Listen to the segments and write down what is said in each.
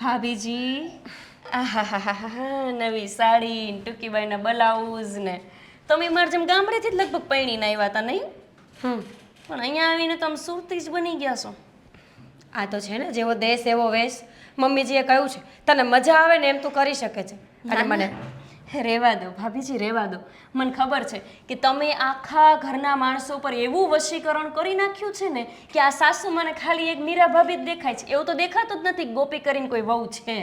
ભાભીજી, આહાહાહા, નવી સાડી ને ટૂંકીબાઈના બ્લાઉઝ ને તમે મારા જેમ ગામડેથી જ લગભગ પૈણીને આવ્યા હતા નહીં? પણ અહીંયા આવીને તમે સુરતી જ બની ગયા છો. આ તો છે ને જેવો દેશ એવો વેશ. મમ્મીજીએ કહ્યું છે તને મજા આવે ને એમ તું કરી શકે છે. અને મને રહેવા દો ભાભીજી, રહેવા દો. મને ખબર છે કે તમે આખા ઘરના માણસો પર એવું વશીકરણ કરી નાખ્યું છે ને કે આ સાસુ મને ખાલી એક મીરા ભાભી જ દેખાય છે. એવું તો દેખાતું જ નથી કે ગોપી કરીને કોઈ વહુ છે.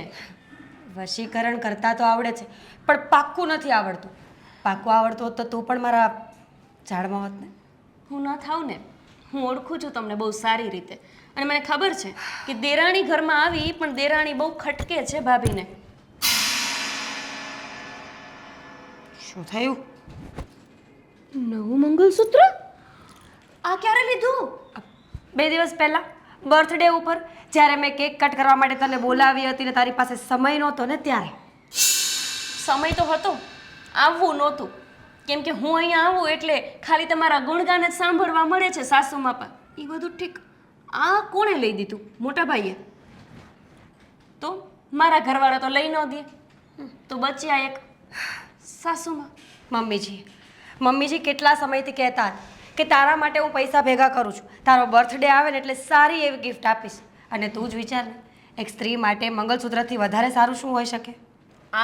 વશીકરણ કરતા તો આવડે છે પણ પાક્કું નથી આવડતું. પાક્કું આવડતું હોત તો તું પણ મારા ઝાડમાં હોત ને. હું ન થાવ ને, હું ઓળખું છું તમને બહુ સારી રીતે. અને મને ખબર છે કે દેરાણી ઘરમાં આવી પણ દેરાણી બહુ ખટકે છે ભાભીને. શું થયું? નવું મંગલસૂત્ર? આ ક્યારે લીધું? 2 દિવસ પહેલા બર્થડે ઉપર જ્યારે મેં કેક કટ કરવા માટે તને બોલાવી હતી ને તારી પાસે સમય નહોતો ને ત્યારે. સમય તો હતો, આવવું નહોતું. કેમ કે હું અહીંયા આવું એટલે ખાલી તમારા ગુણગાન જ સાંભળવા મળે છે સાસુમાં પણ. એ બધું ઠીક. આ કોણે લઈ દીધું? મોટા ભાઈએ. તો મારા ઘરવાળા તો લઈ ન દે, તો બચ્યા એક સાસુમાં. મમ્મીજી કેટલા સમયથી કહેતા હતા કે તારા માટે હું પૈસા ભેગા કરું છું, તારો બર્થડે આવે ને એટલે સારી એવી ગિફ્ટ આપીશ. અને તું જ વિચાર ને, એક સ્ત્રી માટે મંગલસૂત્રથી વધારે સારું શું હોઈ શકે?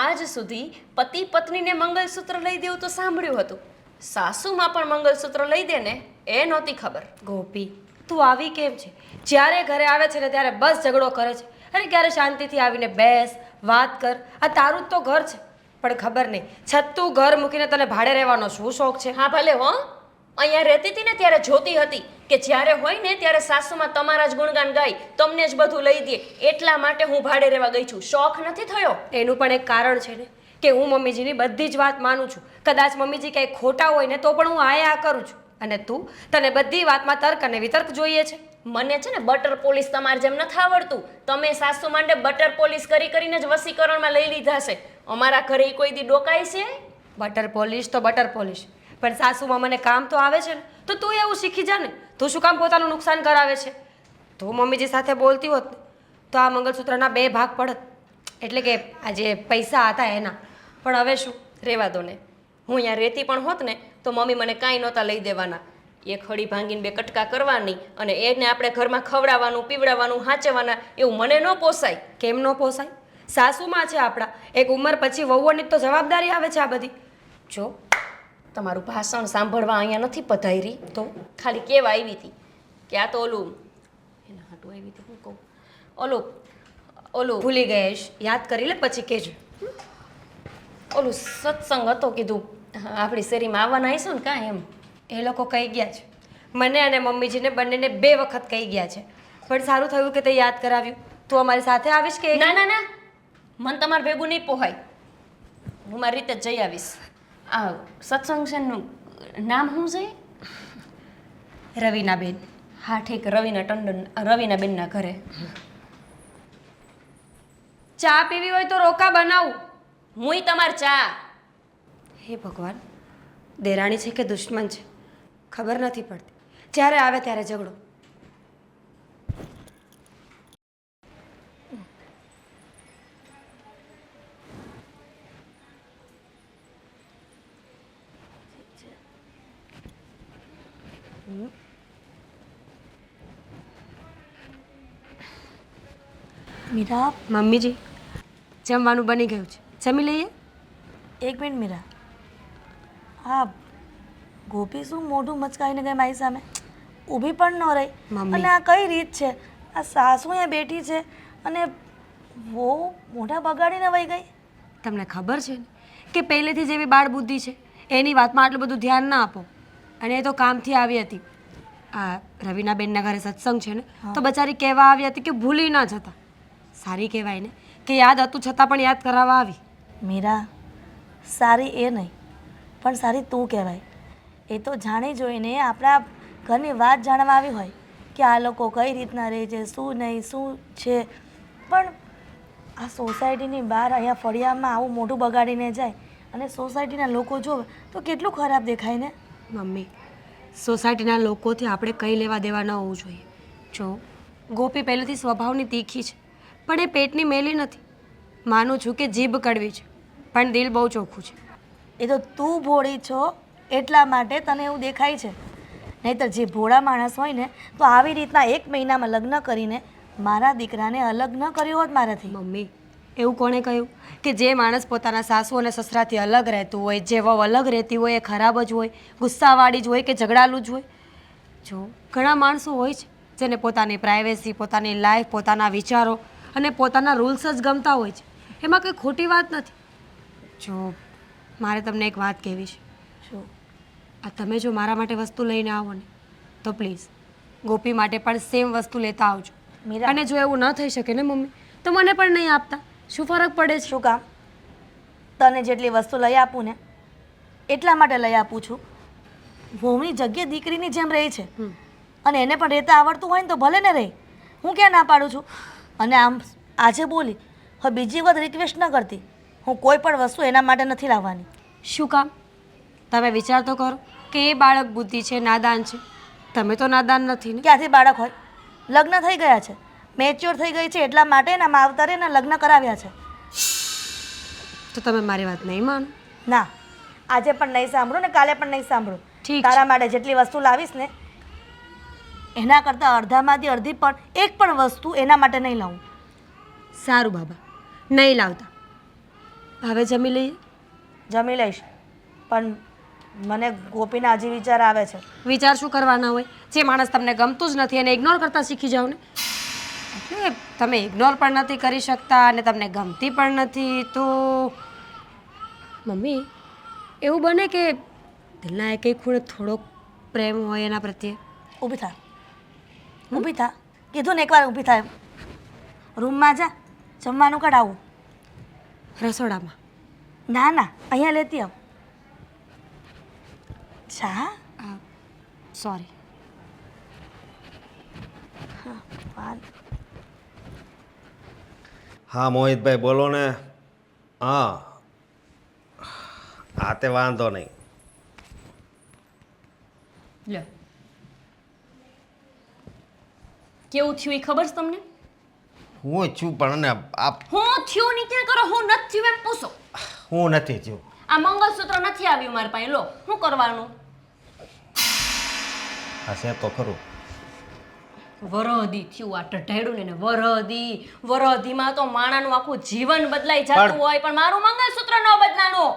આજ સુધી પતિ પત્નીને મંગલસૂત્ર લઈ દેવું તો સાંભળ્યું હતું. સાસુમાં પણ મંગલસૂત્ર લઈ દે ને એ નહોતી ખબર. ગોપી, તું આવી કેમ છે? જ્યારે ઘરે આવે છે ને ત્યારે બસ ઝઘડો કરે છે. અરે ક્યારે શાંતિથી આવીને બેસ, વાત કર. આ તારું જ તો ઘર છે. પણ ખબર નહીં છતું ઘર મૂકીને તને ભાડે રહેવાનો શું શોખ છે? હા ભલે હો, અહીંયા રહેતી હતી ને ત્યારે જોતી હતી કે જ્યારે હોય ને ત્યારે સાસુમાં તમારા જ ગુણગાન ગાય, તમને જ બધું લઈ દે. એટલા માટે હું ભાડે રહેવા ગઈ છું. શોખ નથી થયો. એનું પણ એક કારણ છે ને કે હું મમ્મીજીની બધી જ વાત માનું છું. કદાચ મમ્મીજી કંઈ ખોટા હોય ને તો પણ હું આ કરું છું. અને તું, તને બધી વાતમાં તર્ક અને વિતર્ક જોઈએ છે. મને છે ને બટર પોલીસ તમારે જેમ નથી આવડતું. તમે સાસુ માટે બટર પોલીસ કરી કરીને જ વસીકરણમાં લઈ લીધા છે. અમારા ઘરે કોઈ દી ડોકાય છે? બટર પોલીશ તો બટર પોલીશ, પણ સાસુમાં મને કામ તો આવે છે ને. તો તું એવું શીખી જા ને. તું શું કામ પોતાનું નુકસાન કરાવે છે? તું મમ્મીજી સાથે બોલતી હોત ને તો આ મંગલસૂત્રના 2 ભાગ પડત. એટલે કે આ જે પૈસા હતા એના. પણ હવે શું, રહેવા દો ને. હું અહીંયા રહેતી પણ હોત ને તો મમ્મી મને કાંઈ નહોતા લઈ દેવાના. એક હળી ભાંગીને 2 કટકા કરવાની અને એને આપણે ઘરમાં ખવડાવવાનું, પીવડાવવાનું, હાંચવાના, એવું મને ન પોસાય. કેમ ન પોસાય? સાસુમાં છે આપણા. એક ઉંમર પછી વહુઓની તો જવાબદારી આવે છે આ બધી. જો તમારું ભાષણ સાંભળવા અહીંયા નથી પધારી, તો ખાલી કેવા આવી હતી કે આ તો ઓલું એના હાટું આવી હતી. હું કહું ઓલું ભૂલી ગયેશ, યાદ કરી લે પછી કહેજો. ઓલું સત્સંગ હતો કીધું આપણી શેરીમાં આવવાના આવીશું ને કાંઈ એમ. એ લોકો કહી ગયા છે. મને અને મમ્મીજીને બંનેને 2 વખત કહી ગયા છે. પણ સારું થયું કે તે યાદ કરાવ્યું. તું અમારી સાથે આવીશ કે? ના ના ના, મને તમારે ભેગું નહીં પોહાય. હું મારી રીતે જ જઈ આવીશ. આ સત્સંગ છે નું નામ શું છે? રવિનાબેન. હા ઠીક, રવિનાબેનના ઘરે. ચા પીવી હોય તો રોકા બનાવું. હુંય તમાર ચા. હે ભગવાન, દેરાણી છે કે દુશ્મન છે ખબર નથી પડતી. જ્યારે આવે ત્યારે ઝઘડો. મીરા, મમ્મીજી, જમવાનું બની ગયું છે, જમી લઈએ. 1 મિનિટ મીરા. હા, ગોપી શું મોઢું મચકાઈને ગઈ મારી સામે? ઊભી પણ ન રહી. મમ્મી. અને આ કઈ રીત છે? આ સાસુ અહીંયા બેઠી છે અને બહુ મોઢા બગાડીને વહી ગઈ. તમને ખબર છે ને કે પહેલેથી જેવી બાળ બુદ્ધિ છે એની વાતમાં આટલું બધું ધ્યાન ના આપો. અને એ તો કામથી આવી હતી. આ રવિનાબેનના ઘરે સત્સંગ છે ને તો બચારી કહેવા આવી હતી કે ભૂલી ના જતા. સારી કહેવાય ને કે યાદ હતું છતાં પણ યાદ કરાવવા આવી. મીરા, સારી એ નહીં પણ સારી તું કહેવાય. એ તો જાણી જોઈને આપણા ઘરની વાત જાણવા આવી હોય કે આ લોકો કઈ રીતના રહે છે, શું નહીં, શું છે. પણ આ સોસાયટીની બહાર અહીંયા ફળિયામાં આવું મોઢું બગાડીને જાય અને સોસાયટીના લોકો જોવે તો કેટલું ખરાબ દેખાય ને. મમ્મી, સોસાયટીના લોકોથી આપણે કંઈ લેવા દેવા ન હોવું જોઈએ. જો ગોપી પહેલેથી સ્વભાવની તીખી છે, પણ એ પેટની મેલી નથી. માનું છું કે જીભ કડવી છે પણ દિલ બહુ ચોખ્ખું છે. એ તો તું ભોળી છો એટલા માટે તને એવું દેખાય છે, નહીંતર જે ભોળા માણસ હોય ને તો આવી રીતના 1 મહિનામાં લગ્ન કરીને મારા દીકરાને અલગ ન કર્યો હોત મારાથી. મમ્મી એવું કોણે કહ્યું કે જે માણસ પોતાના સાસુ અને સસરાથી અલગ રહેતું હોય, જે વહુ અલગ રહેતી હોય એ ખરાબ જ હોય, ગુસ્સાવાળી જ હોય કે ઝઘડાલું જ હોય? જો ઘણા માણસો હોય છે જેને પોતાની પ્રાઇવેસી, પોતાની લાઈફ, પોતાના વિચારો અને પોતાના રૂલ્સ જ ગમતા હોય છે. એમાં કંઈ ખોટી વાત નથી. જો મારે તમને એક વાત કહેવી છે. શું? આ તમે જો મારા માટે વસ્તુ લઈને આવો ને તો પ્લીઝ ગોપી માટે પણ સેમ વસ્તુ લેતા આવજો. મીરા. અને જો એવું ન થઈ શકે ને મમ્મી તો મને પણ નહીં આપતા. શું ફરક પડે છે? શું કામ? તને જેટલી વસ્તુ લઈ આપું ને એટલા માટે લઈ આપું છું. વહુની જગ્યાએ દીકરીની જેમ રહી છે અને એને પણ રહેતા આવડતું હોય ને તો ભલે ને રહે. હું ક્યાં ના પાડું છું? અને આમ આજે બોલી, હવે બીજી વખત રિક્વેસ્ટ ન કરતી. હું કોઈ પણ વસ્તુ એના માટે નથી લાવવાની. શું કામ? તમે વિચાર તો કરો કે એ બાળક બુદ્ધિ છે, નાદાન છે. તમે તો નાદાન નથી ને. ક્યાંથી બાળક હોય? લગ્ન થઈ ગયા છે, મેચ્યોર થઈ ગઈ છે એટલા માટે એના માવતરે એના લગ્ન કરાવ્યા છે. તો તમે મારી વાત નહીં માનો? ના, આજે પણ નહીં સાંભળું ને કાલે પણ નહીં સાંભળું. ઠીક છે. તારા માટે જેટલી વસ્તુ લાવીશ ને એના કરતાં અડધામાંથી અડધી પણ એક પણ વસ્તુ એના માટે નહીં લાવું. સારું બાબા, નહીં લાવતા. હવે જમી લઈએ. જમી લઈશ, પણ મને ગોપીના હજી વિચાર આવે છે. વિચાર શું કરવાના હોય? જે માણસ તમને ગમતું જ નથી એને ઇગ્નોર કરતા શીખી જાઓ ને. એટલે તમે ઇગ્નોર પણ નથી કરી શકતા અને તમને ગમતી પણ નથી તો મમ્મી એવું બને કે દિલના એક એક ખૂણે થોડોક પ્રેમ હોય એના પ્રત્યે. ઊભી થા, ઊભી થા. કીધું ને એકવાર ઊભી થાય. રૂમમાં જા, જમવાનું કઢાવું. રસોડામાં. ના ના, અહીંયા લેતી આવ. ચા? સોરી. હા મોહિતભાઈ બોલો ને. હા હા તે વાંધો નહીં. લે કેવું થયું એ ખબર છે તમને? હું છું પણ ને હું થયું ની ક્યાં કરો, હું નથી થયું એમ પૂછો. હું નથી થયું. આ મંગળસૂત્ર નથી આવ્યું મારી પાસે, લો શું કરવાનું? હા છે તો ખરું. વરહદી થયું આ ઢઢેડું ને વરહદીમાં તો માણાનું આખું જીવન બદલાઈ જતું હોય પણ મારું મંગળસૂત્ર ન બદલાણું.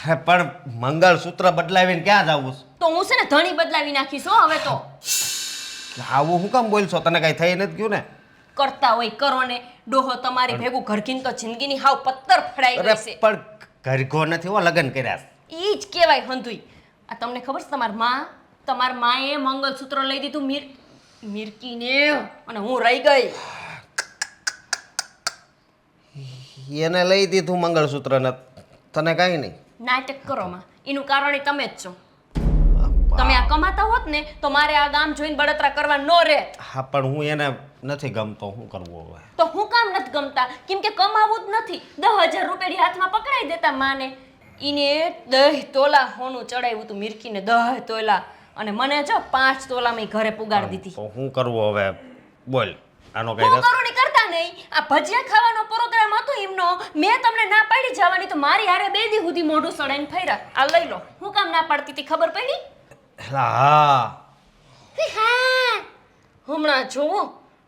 હે પણ મંગળસૂત્ર બદલાવીને ક્યાં જવું? તો હું છે ને ધણી બદલાવી નાખીશ હો હવે તો. આવું હું કામ બોલશો? તને કઈ થઈ નથી ગયું ને? કરતા હોય કરો ને. ડોહો તમારી ભેગું ઘરકીન તો જિંદગીની હાવ પત્તર ફડાઈ અરે ગઈ છે. પણ ઘરઘો નથી હો, લગ્ન કર્યા. ઈ જ કહેવાય હંધુઈ. આ તમને ખબર છે તમારી માએ મંગળસૂત્ર લઈ દીધું મિરકીને અને હું રહી ગઈ. એને લઈ દીધું મંગળસૂત્ર ને તને કઈ નહીં. નાટક કરો માં, એનું કારણ તમે જ છો. તમે આ કમાતા હોત ને તો મારે આ ગામ જોઈને બળતરા કરવા ન રહે. હા પણ હું એને નથી ગમતો, શું કરવું હવે? તો હું કામ નથી ગમતા? કેમ કે કમાવું જ નથી. 10,000 રૂપિયા હાથમાં પકડાઈ દેતા માને. ઈને 10 તોલા હોનું ચડાવ્યું તું મિરકીને, 10 તોલા. અને મને જો 5 તોલામાં ઘરે પુગાડી દીધી. તો શું કરવું હવે? બોલ. આનો કઈ હું રસ્તો? કરું ની કરતા નહીં. આ ભજીયા ખાવાનો પ્રોગ્રામ હતો એમનો, મેં તમને ના પાડી જવાની તો મારી હારે 2 દી સુધી મોઢું સડાઈને ફર્યા. આ લઈ લો. હું કામ ના પાડતી હતી ખબર પડી? હા હા હમણાં જોવો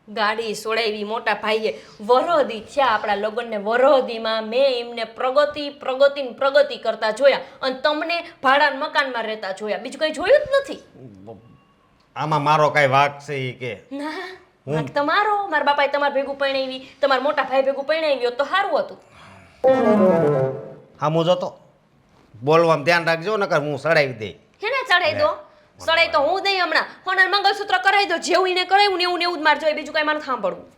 ગાડી સોડાવી મોટા ભાઈએ. વરહદી થયા આપણા લગ્નને, વરહદીમાં મેં એમને પ્રગતિ કરતા જોયા અને તમને ભાડાના મકાનમાં રહેતા જોયા. બીજું કઈ જોયું જ નથી. આમાં મારો કઈ વાક છે ઈ કે? ના વાંક તમારો. મારા બાપાએ તમારે ભેગું પરણાવી, તમારા મોટા ભાઈ ભેગું પરણાવી હોત તો સારું હતું. હા હું જોતો બોલવામાં ધ્યાન રાખજો, નકર હું સડાવી દઈ. હેને ચડાઈ દો. સડાઈ તો હું દઈ હમણાં. હોનાર મંગળસૂત્ર કરાવી દો. જેવું એને કરાવ્યું ને એવું ને એવું જ માર જોઈએ. બીજું કઈ મારે સાંભળવું.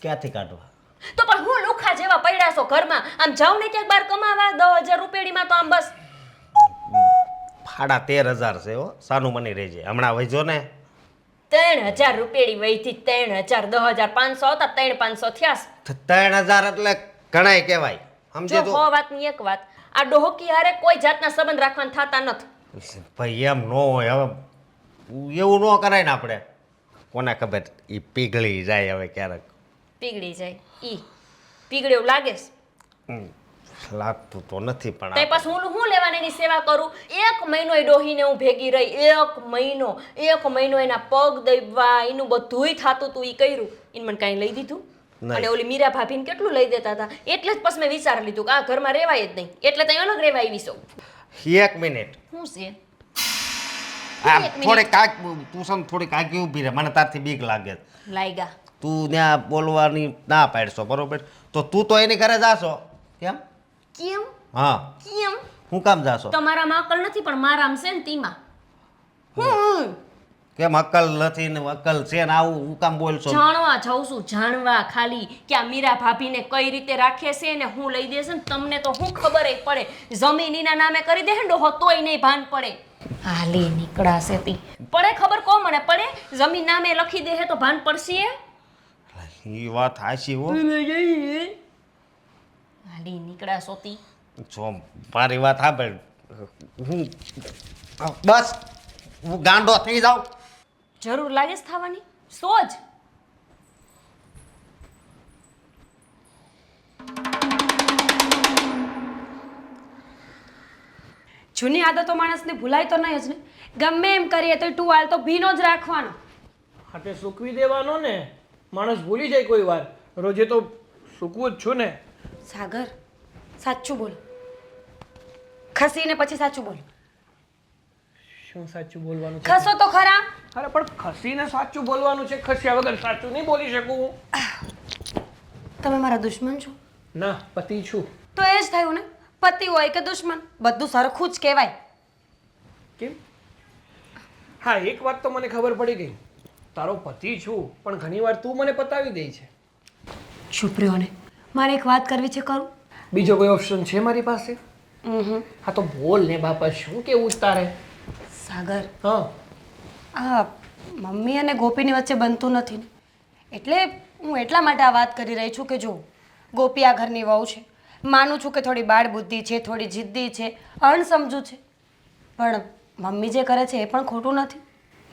ક્યાંથી કાઢવા? તો પણ હું લુખા જેવા પડ્યા છો ઘરમાં. આમ જાવ ને ક્યાંક બહાર કમાવા 10,000 રૂપિયામાં તો આમ બસ 13,500 છે હો. સાનું મની રહેજે. હમણાં વહીજો ને 3,000 રૂપિયાની વહીથી 3,000 10,500 હતા, 3,500 થયા. 3,000 એટલે ઘણાય કહેવાય. સમજે જો તો હો વાતની એક વાત, આ ડોહકી હારે કોઈ જાતના સંબંધ રાખવાના થતા નથી. ભાઈ એમ ન હોય. હવે એવું ન કરાય ને આપણે. કોને ખબર ઈ પીગળી જાય હવે ક્યારેક. પીગળી જાય પીગળે એવું લાગે છે હમ, લાગતું તો નથી પણ તે પછી હું લેવાની એની સેવા કરું 1 મહિનો એ ડોહીને હું ભેગી રહી 1 મહિનો એના પગ દબાવવા એનું બધુંય થાતું તું એ કર્યું એને મને કાંઈ લઈ દીધું નહીં. અને ઓલી મીરા ભાભીને કેટલું લઈ દેતા હતા એટલે જ પછી મેં વિચારી લીધું કે આ ઘરમાં રહેવાય જ નહીં એટલે ત્યાં અલગ રહેવા આવી છું 1 મિનિટ શું છે આ એક મિનિટ. થોડી કાક તું સમ થોડી કાકી ઊભી રહે મને તારથી બીક લાગે છે. લાયગા તું ત્યાં બોલવાની ના પાડશો બરોબર તો તું તો એની ઘરે જાશો કેમ કેમ હા કેમ હું કામ જાશો તમારામાં અકલ નથી પણ મારામાં છે ને તીમાં હું કેમ અક્કલ નથી ને અક્કલ છે ને આવું હું કામ બોલશો જાણવા જાઉં છું જાણવા ખાલી કે આ મીરા ભાભીને કઈ રીતે રાખે છે ને હું લઈ દેશે ને તમને તો હું ખબર ય પડે જમીનીના નામે કરી દે ને ડોહો તોય નહીં ભાન પડે હાલી નીકળાશે તી પડે ખબર કો મને પડે જમીન નામે લખી દે તો ભાન પડશે એ વાત હાચી હો હાલી નીકળાશો તી જો મારી વાત સાંભળ હું બસ હું ગાંડો થઈ જાઉં જરૂર લાગે છે થવાની સોજ જૂની આદતો માણસને ભૂલાય તો નહીં જ ને ગમે એમ કરીએ તો ટુવાલ તો ભીનો જ રાખવાનો હાથે સૂકવી દેવાનો ને માણસ ભૂલી જાય કોઈ વાર રોજે તો સૂકવું જ છું ને સાગર સાચું બોલ ખસીને પછી સાચું બોલ શું સાચું બોલવાનું છે ખસો તો ખરા અરે પણ ખસીને સાચું બોલવાનું છે ખસ્યા વગર સાચું નહીં બોલી શકું હું તમે મારા દુશ્મન છો ના પતિ છું તો એ જ થયું ને પતિ હોય કે દુશ્મન બધું સરખું જ કહેવાય કેમ હા એક વાત તો મને ખબર પડી ગઈ તારો પતિ છું પણ ઘણીવાર તું મને પતાવી દે છે ચૂપ રહ્યો ને મારે એક વાત કરવી છે કરું બીજો કોઈ ઓપ્શન છે મારી પાસે હા તો બોલ ને બાપા શું કેવું છે તારે સાગર હા આ મમ્મી અને ગોપીની વચ્ચે બનતું નથી ને એટલે હું એટલા માટે આ વાત કરી રહી છું કે જો ગોપી આ ઘરની વહુ છે માનું છું કે થોડી બાળ બુદ્ધિ છે થોડી જિદ્દી છે અણસમજુ છે પણ મમ્મી જે કરે છે એ પણ ખોટું નથી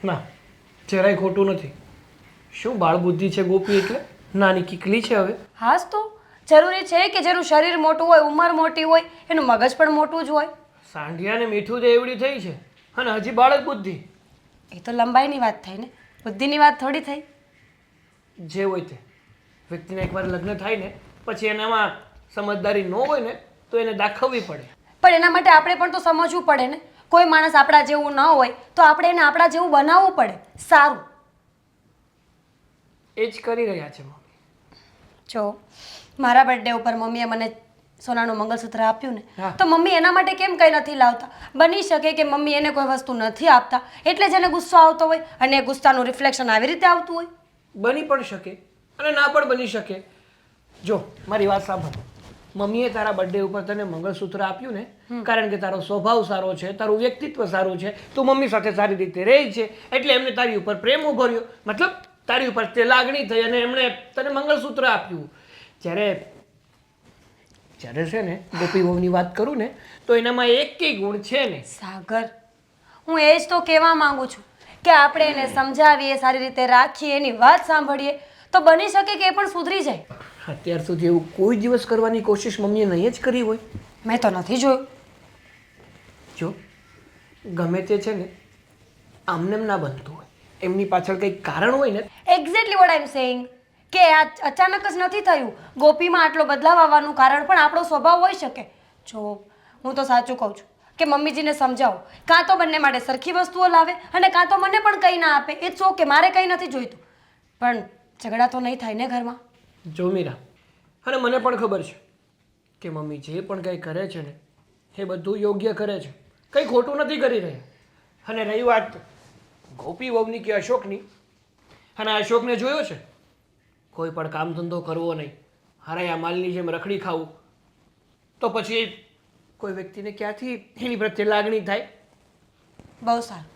ના જરાય ખોટું નથી શું બાળ બુદ્ધિ છે ગોપી એટલે નાની કીકલી છે હવે હાસ તો જરૂરી છે કે જેનું શરીર મોટું હોય ઉંમર મોટી હોય એનું મગજ પણ મોટું જ હોય સાંઢિયાને મીઠું દે એવડી થઈ છે અને હજી બાળક બુદ્ધિ એ તો લંબાઈની વાત થઈ ને બુદ્ધિની વાત થોડી થઈ જે હોય તે વ્યક્તિને એકવાર લગ્ન થાય ને પછી એનામાં સમજદારી ન હોય ને તો એને દાખવવી પડે પણ એના માટે આપણે પણ તો સમજવું પડે ને કોઈ માણસ આપણા જેવું ન હોય તો આપણે એને આપણા જેવું બનાવવું પડે સારું એ જ કરી રહ્યા છે મમ્મી જો મારા બર્થડે ઉપર મમ્મીએ મને સોનાનું મંગળસૂત્ર આપ્યું ને હા. તો મમ્મી એના માટે કેમ કંઈ નથી લાવતા બની શકે કે મમ્મી એને કોઈ વસ્તુ નથી આપતા એટલે જ એને ગુસ્સો આવતો હોય અને એ ગુસ્સાનું રિફ્લેક્શન આવી રીતે આવતું હોય બની પણ શકે અને ના પણ બની શકે જો મારી વાત સાંભળ મમ્મીએ તારા બર્થડે ઉપર તને મંગળસૂત્ર આપ્યું ને કારણ કે તારો સ્વભાવ સારો છે તારું વ્યક્તિત્વ સારું છે તું મમ્મી સાથે સારી રીતે રહે છે એટલે એમને તારી ઉપર પ્રેમ ઉભર્યો મતલબ તારી ઉપર તે લાગણી થઈ અને એમણે તને મંગળસૂત્ર આપ્યું જ્યારે છે ને ગોપી વહુની વાત કરું ને તો એનામાં એકેય ગુણ છે ને સાગર હું એ જ તો કહેવા માંગુ છું કે આપણે એને સમજાવીએ સારી રીતે રાખીએ એની વાત સાંભળીએ તો બની શકે કે એ પણ સુધરી જાય અત્યાર સુધી એવું કોઈ દિવસ કરવાની કોશિશ મમ્મીએ નહીં જ કરી હોય મેં તો નથી જોયું જો ગમે તે છે ને આમને ના બનતું હોય એમની પાછળ કંઈક કારણ હોય ને exactly what I am saying કે આ અચાનક જ નથી થયું ગોપીમાં આટલો બદલાવ આવવાનું કારણ પણ આપણો સ્વભાવ હોઈ શકે જો હું તો સાચું કહું છું કે મમ્મીજીને સમજાવો કાં તો બંને માટે સરખી વસ્તુઓ લાવે અને કાં તો મને પણ કંઈ ના આપે ઇટ્સ ઓકે મારે કંઈ નથી જોઈતું પણ ઝઘડા તો નહીં થાય ને ઘરમાં જો મીરા અને મને પણ ખબર છે કે મમ્મી જે પણ કંઈ કરે છે ને એ બધું યોગ્ય કરે છે કંઈ ખોટું નથી કરી રહ્યા અને રહી વાત ગોપી વહુની કે અશોકની અને અશોકને જોયો છે કોઈ પણ કામ ધંધો કરવો નહીં હરાયા માલની જેમ રખડી ખાવું તો પછી કોઈ વ્યક્તિને ક્યાંથી એની પ્રત્યે લાગણી થાય બહુ સારું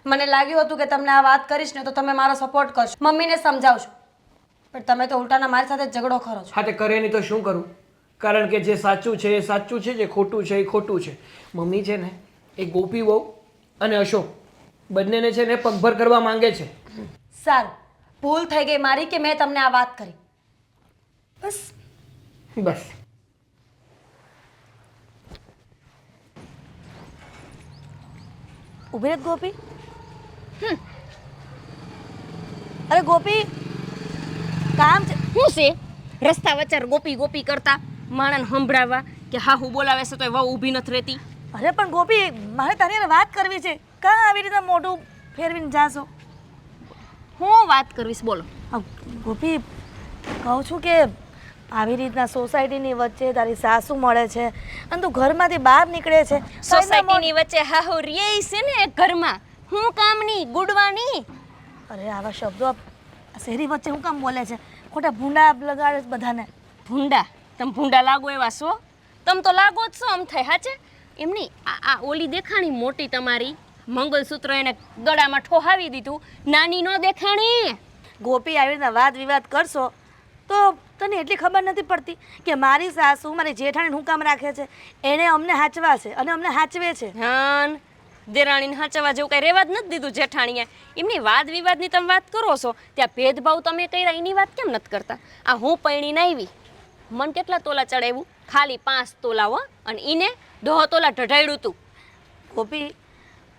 મને લાગ્યું હતું કે તમને આ વાત કરીશ ને તો તમે મારો સપોર્ટ કરશો મમ્મીને સમજાવશો પણ તમે તો ઉલટાના મારી સાથે જ ઝઘડો કરો છો હા તે કરે નહીં તો શું કરું કારણ કે જે સાચું છે એ સાચું છે જે ખોટું છે એ ખોટું છે મમ્મી છે ને એ ગોપી વહુ અને અશોક બંનેને છે ને પગભર કરવા માંગે છે સારું ભૂલ થઈ ગઈ મારી કે મેં તમને આ વાત કરી બસ બસ. ઊભી રહે ગોપી. અરે ગોપી, કામ છે. શું છે રસ્તા વચ્ચે ગોપી ગોપી કરતા માણસને સંભળાવવા કે હા હું બોલાવે છે તો વહુ ઊભી નથી રહેતી. અરે પણ ગોપી, મારે તારી હારે વાત કરવી છે. કાં આવી રીતે મોઢું ફેરવીને જાશો? હું વાત કરવીશ બોલો. ગોપી, કહું છું કે આવી રીતના સોસાયટીની વચ્ચે તારી સાસુ મળે છે અને તું ઘરમાંથી બહાર નીકળે છે. સોસાયટીની વચ્ચે હાહુ રે છે ને એક ઘરમાં હું કામની ગુડવાની. અરે આવા શબ્દો આ શહેરી વચ્ચે હું કામ બોલે છે? ખોટા ભૂંડા લગાડે છે બધાને. ભૂંડા? તમે ભૂંડા લાગો એવા છો? તમે તો લાગો જ છો આમ થાય હાચે. એમની આ ઓલી દેખાણી મોટી તમારી મંગલસૂત્ર એને ગળામાં ઠોહાવી દીધું, નાની ન દેખાણી. ગોપી, આવી રીતના વાદ વિવાદ કરશો તો તને એટલી ખબર નથી પડતી કે મારી સાસુ મારી જેઠાણીને હું કામ રાખે છે? એને અમને હાચવા છે અને અમને હાચવે છે. હાન દેરાણીને હાચવા જેવું કઈ રેવા જ નથી દીધું જેઠાણીએ. એમની વાદ વિવાદની તમે વાત કરો છો, ત્યાં ભેદભાવ તમે કર્યા એની વાત કેમ નથી કરતા? આ હું પૈણીને આવી, મન કેટલા તોલા ચડાવ્યું? ખાલી 5 તોલા હો, અને ઈને 10 તોલા ઢઢાડ્યું તું. ગોપી,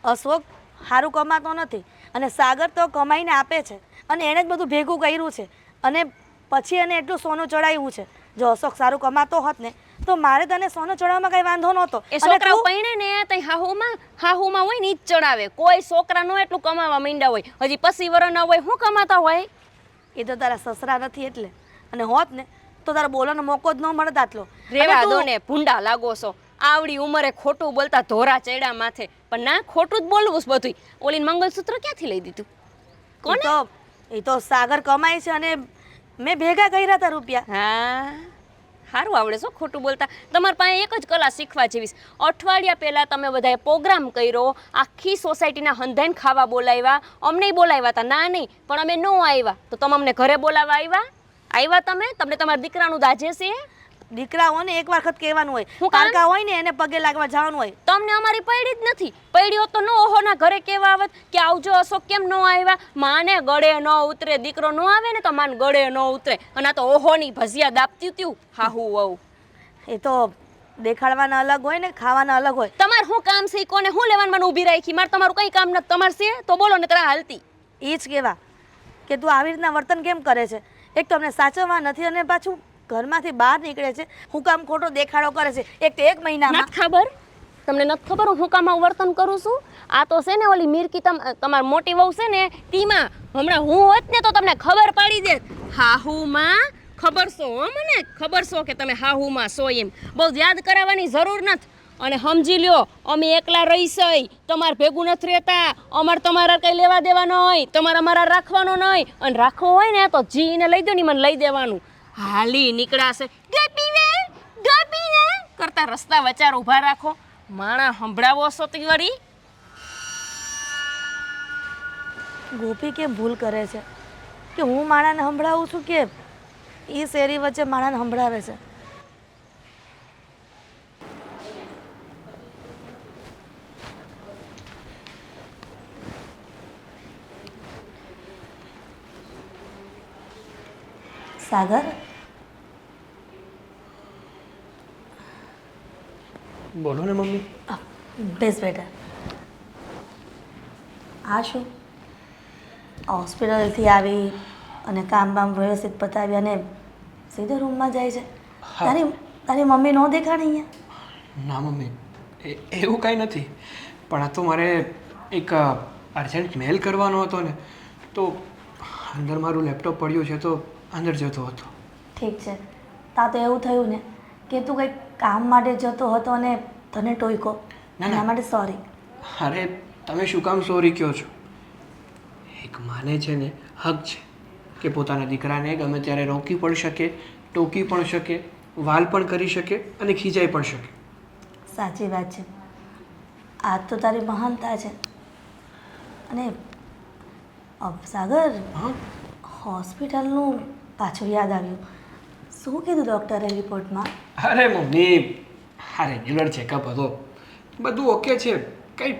અશોક સારું કમાતો નથી અને સાગર તો કમાઈને આપે છે અને એણે જ બધું ભેગું કર્યું છે અને પછી એને એટલું સોનું ચડાવ્યું છે. જો અશોક સારું કમાતો હોત ને તો મારે તને સોનું ચડાવવામાં કઈ વાંધો નહોતો. એ અને છોકરાઓ તું- પૈણે ને તઈ હાહુમાં હોય ને ઈ જ ચડાવે. કોઈ છોકરા નો એટલું કમાવા માંડ્યા હોય, હજી 25 વર્ષના હોય, શું કમાતા હોય? એ તો તારા સસરા નથી એટલે, અને હોત ને તો તારો બોલવાનો મોકો જ ન મળત આટલો. અને રેવા તું- દો ને, ભૂંડા લાગો છો. આવડી ઉંમરે ખોટું બોલતા ધોરા ચડ્યા માથે. પણ ના, ખોટું જ બોલવું છે બધું. ઓલીને મંગલસૂત્ર ક્યાંથી લઈ દીધું? કોને? એ તો સાગર કમાય છે અને મેં ભેગા કર્યા હતા રૂપિયા. હા, સારું આવડે છો ખોટું બોલતા. તમારી પાસે એક જ કલા શીખવા જેવી છે. અઠવાડિયા પહેલા તમે બધાએ પ્રોગ્રામ કર્યો, આખી સોસાયટીના હંધાઈને ખાવા બોલાવ્યા, અમને બોલાવ્યા હતા. ના નહીં, પણ અમે ન આવ્યા તો તમે અમને ઘરે બોલાવવા આવ્યા તમે? તમને તમારા દીકરાનું દાજે છે? દીકરાઓને એક વખત કહેવાનું હોય, હું કામ? પારકા હોય ને એને પગે લાગવા જવાનું હોય. તમને અમારી પડી જ નથી. પડી હોત તો ન ઓહોના ઘરે કેવા આવત કે આવજો અશોક કેમ ન આવ્યા? માને ગળે ન ઉતરે, દીકરો ન આવે ને તો માન ગળે ન ઉતરે. અને આ તો ઓહોની ભજીયા દાપતી ત્યું હાહુ વહુ. એ તો દેખાડવાના અલગ હોય ને ખાવાના અલગ હોય. તમારે શું કામ છે? કોને શું લેવાનું મને ઊભી રાખી? મારે તમારું કંઈ કામ નથી. તમારે છે તો બોલો ને તરા હાલતી. એ જ કહેવા કે તું આવી રીતના વર્તન કેમ કરે છે? એક તો અમને સાચવવા નથી અને પાછું ઘરમાંથી બહાર નીકળે છે. હું કામ ખોટો દેખાડો કરે છે? એક તો 1 મહિનામાં. નથી ખબર? તમને નથી ખબર હું કામ આવું વર્તન કરું છું? આ તો છે ને ઓલી મિરકી તમારી મોટી વહુ છે ને ટીમાં. હમણાં હું હોત ને તો તમને ખબર પડી દેત. હાહુમાં ખબર છો હો? મને ખબર છો કે તમે હાહુમાં છો એમ. બહુ યાદ કરાવવાની જરૂર નથી. અને સમજી લ્યો, અમે એકલા રહીશઈ, તમારે ભેગું નથી રહેતા. અમારે તમારા કંઈ લેવા દેવા નહીં, તમારે અમારા રાખવાનો નહીં. અને રાખવો હોય ને તો જીને લઈ દો ને મને લઈ દેવાનું. હાલી નીકળાશે ગપીને કરતા રસ્તા વચાર ઊભા રાખો. માણા સંભળાવો છો તી વળી. ગોપી કેમ ભૂલ કરે છે કે હું માણાને સંભળાવું છું કે એ શેરી વચ્ચે માણાને સંભળાવે છે? સાગર, બોલો ને મમ્મી. બેસ બેટા. આ શું, હોસ્પિટલથી આવી અને કામ બામ વ્યવસ્થિત પતાવી અને સીધો રૂમમાં જાય છે? તારી તારી મમ્મી ન દેખાણી અહીંયા? ના મમ્મી, એવું કાંઈ નથી. પણ આ તો મારે એક અર્જન્ટ મેલ કરવાનો હતો ને, તો અંદર મારું લેપટોપ પડ્યું છે તો અંદર જતો હતો. ઠીક છે. તા તો એવું થયું ને કે તું કંઈક કામ માટે જતો હતો અને તને ટોયકો. ના, ના. એના માટે સોરી. અરે તમે શું કામ સોરી કહો છો? એક માને છે ને હક છે કે પોતાના દીકરાને ગમે ત્યારે રોકી પણ શકે, ટોકી પણ શકે, વાલ પણ કરી શકે અને ખીજાઈ પણ શકે. સાચી વાત છે. આ તો તારી મહાનતા છે. અને સાગર, હા, હોસ્પિટલનું પાછું યાદ આવ્યું. શું કીધું ડૉક્ટરે રિપોર્ટમાં? અરે મમ્મી, આ રેગ્યુલર ચેકઅપ હતો, બધું ઓકે છે. કંઈ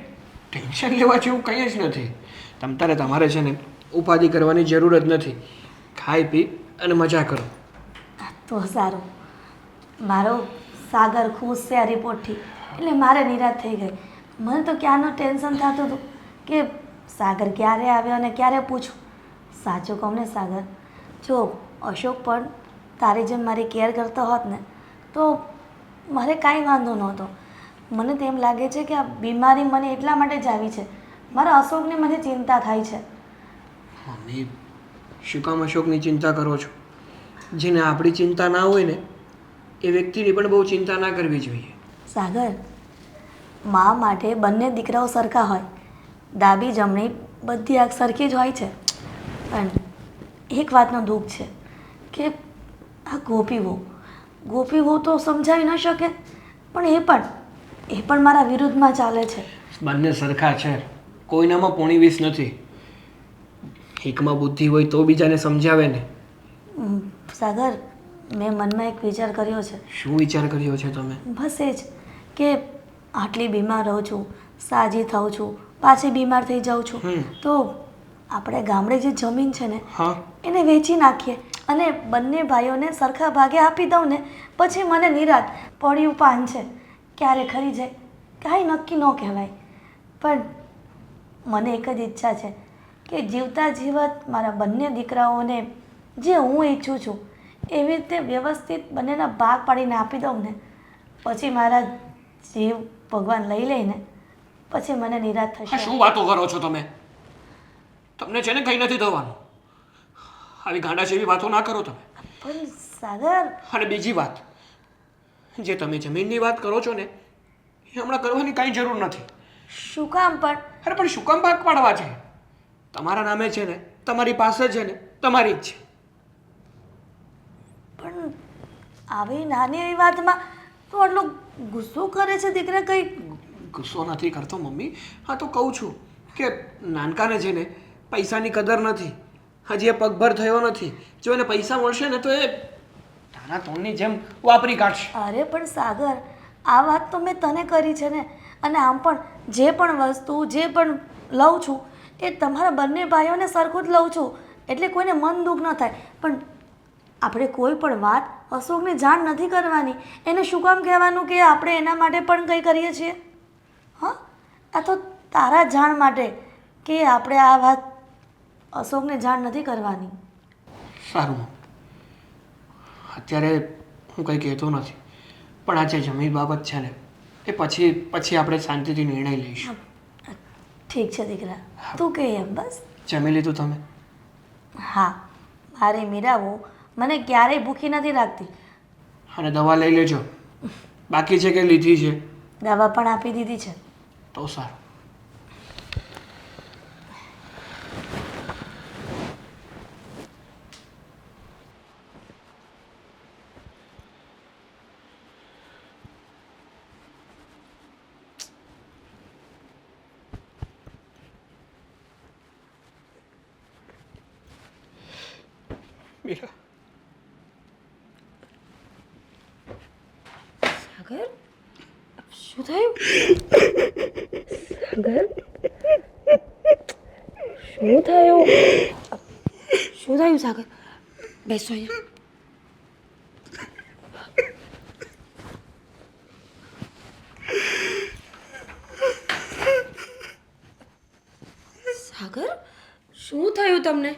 ટેન્શન લેવા જેવું કંઈ જ નથી. તમારે છે ને ઉપાધિ કરવાની જરૂર જ નથી. ખાઈ પી અને મજા કરો. તો સારું. મારો સાગર ખુશ છે આ રિપોર્ટથી, એટલે મારે નિરાશ થઈ ગઈ. મને તો ક્યારનું ટેન્શન થતું હતું કે સાગર ક્યારે આવ્યો અને ક્યારે પૂછું. સાચું કહું ને સાગર, જો અશોક પણ તારી જેમ મારી કેર કરતો હોત ને તો મારે કાંઈ વાંધો નહોતો. મને તો એમ લાગે છે કે આ બીમારી મને એટલા માટે જ આવી છે, મારા અશોકની મને ચિંતા થાય છે. મમ્મી, શું કામ અશોકની ચિંતા કરો છો? જેને આપણી ચિંતા ના હોય ને એ વ્યક્તિની પણ બહુ ચિંતા ના કરવી જોઈએ. સાગર, મા માટે બંને દીકરાઓ સરખા હોય, ડાબી જમણી બધી આંખ સરખી જ હોય છે. પણ એક વાતનું દુઃખ છે કે આ ગોપી વહુ તો સમજાવી ન શકે, પણ એ પણ મારા વિરુદ્ધમાં ચાલે છે. બંને સરખા છે, કોઈનામાં પોણી વીસ નથી. એકમાં બુદ્ધિ હોય તો બીજાને સમજાવે ને. સાગર, મેં મનમાં એક વિચાર કર્યો છે. શું વિચાર કર્યો છે તમે? બસ એ જ કે આટલી બીમાર રહું છું, સાજી થાઉં છું, પાછી બીમાર થઈ જાઉં છું, તો આપણે ગામડે જે જમીન છે ને હા, એને વેચી નાખીએ અને બંને ભાઈઓને સરખા ભાગે આપી દઉં ને, પછી મને નિરાત પડ્યું પાન છે, ક્યારે ખરી જાય કાંઈ નક્કી ન કહેવાય. પણ મને એક જ ઈચ્છા છે કે જીવતા જીવત મારા બંને દીકરાઓને જે હું ઈચ્છું છું એવી રીતે વ્યવસ્થિત બંનેના ભાગ પાડીને આપી દઉં ને, પછી મારા જીવ ભગવાન લઈ લઈને પછી મને નિરાશ આ થશે. શું વાતો કરો છો તમે? તમને છે ને કંઈ નથી થવાનું. આવી ગાંડા જેવી વાતો ના કરો તમે. પણ સાગર, અને બીજી વાત, જે તમે જમીનની વાત કરો છો ને એ હમણાં કરવાની કાંઈ જરૂર નથી. શું કામ? પણ અરે પણ શું કામ ભાગ પાડવા છે? તમારા નામે છે ને, તમારી પાસે છે ને, તમારી જ છે. પણ આવી નાની એવી વાતમાં તું આટલો ગુસ્સો કરે છે દીકરા? કંઈ ગુસ્સો નથી કરતો મમ્મી, હા તો કહું છું કે નાનકાને છે ને પૈસાની કદર નથી. હજી એ પગભર થયો નથી. જો એને પૈસા મળશે ને તો એ તારા તોણની જેમ વાપરી કાઢશે. અરે પણ સાગર, આ વાત તો મેં તને કરી છે ને, અને આમ પણ જે પણ વસ્તુ જે પણ લઉં છું એ તમારા બંને ભાઈઓને સરખું જ લઉં છું, એટલે કોઈને મન દુઃખ ન થાય. પણ આપણે કોઈ પણ વાત અશોકને જાણ નથી કરવાની. એને શું કામ કહેવાનું કે આપણે એના માટે પણ કંઈ કરીએ છીએ? હા, આ તો તારા જાણ માટે કે આપણે આ વાત અશોકને જાણ નથી કરવાની. સારું, અત્યારે હું કંઈ કહેતો નથી, પણ આ જે જમીન બાબત છે ને એ પછી આપણે શાંતિથી નિર્ણય લઈશું. ઠીક છે દીકરા, તું કહે એમ. બસ જમી લીધું તમે? હા, મારી મીરાઓ મને ક્યારેય ભૂખી નથી રાખતી. અને દવા લઈ લેજો. બાકી છે કે લીધી છે? દવા પણ આપી દીધી છે. તો સારું. મીરા, સાગર, શું થયું? સાગર, શું થયું? શું થયું સાગર? બેસો અહીંયા. સાગર, શું થયું તમને?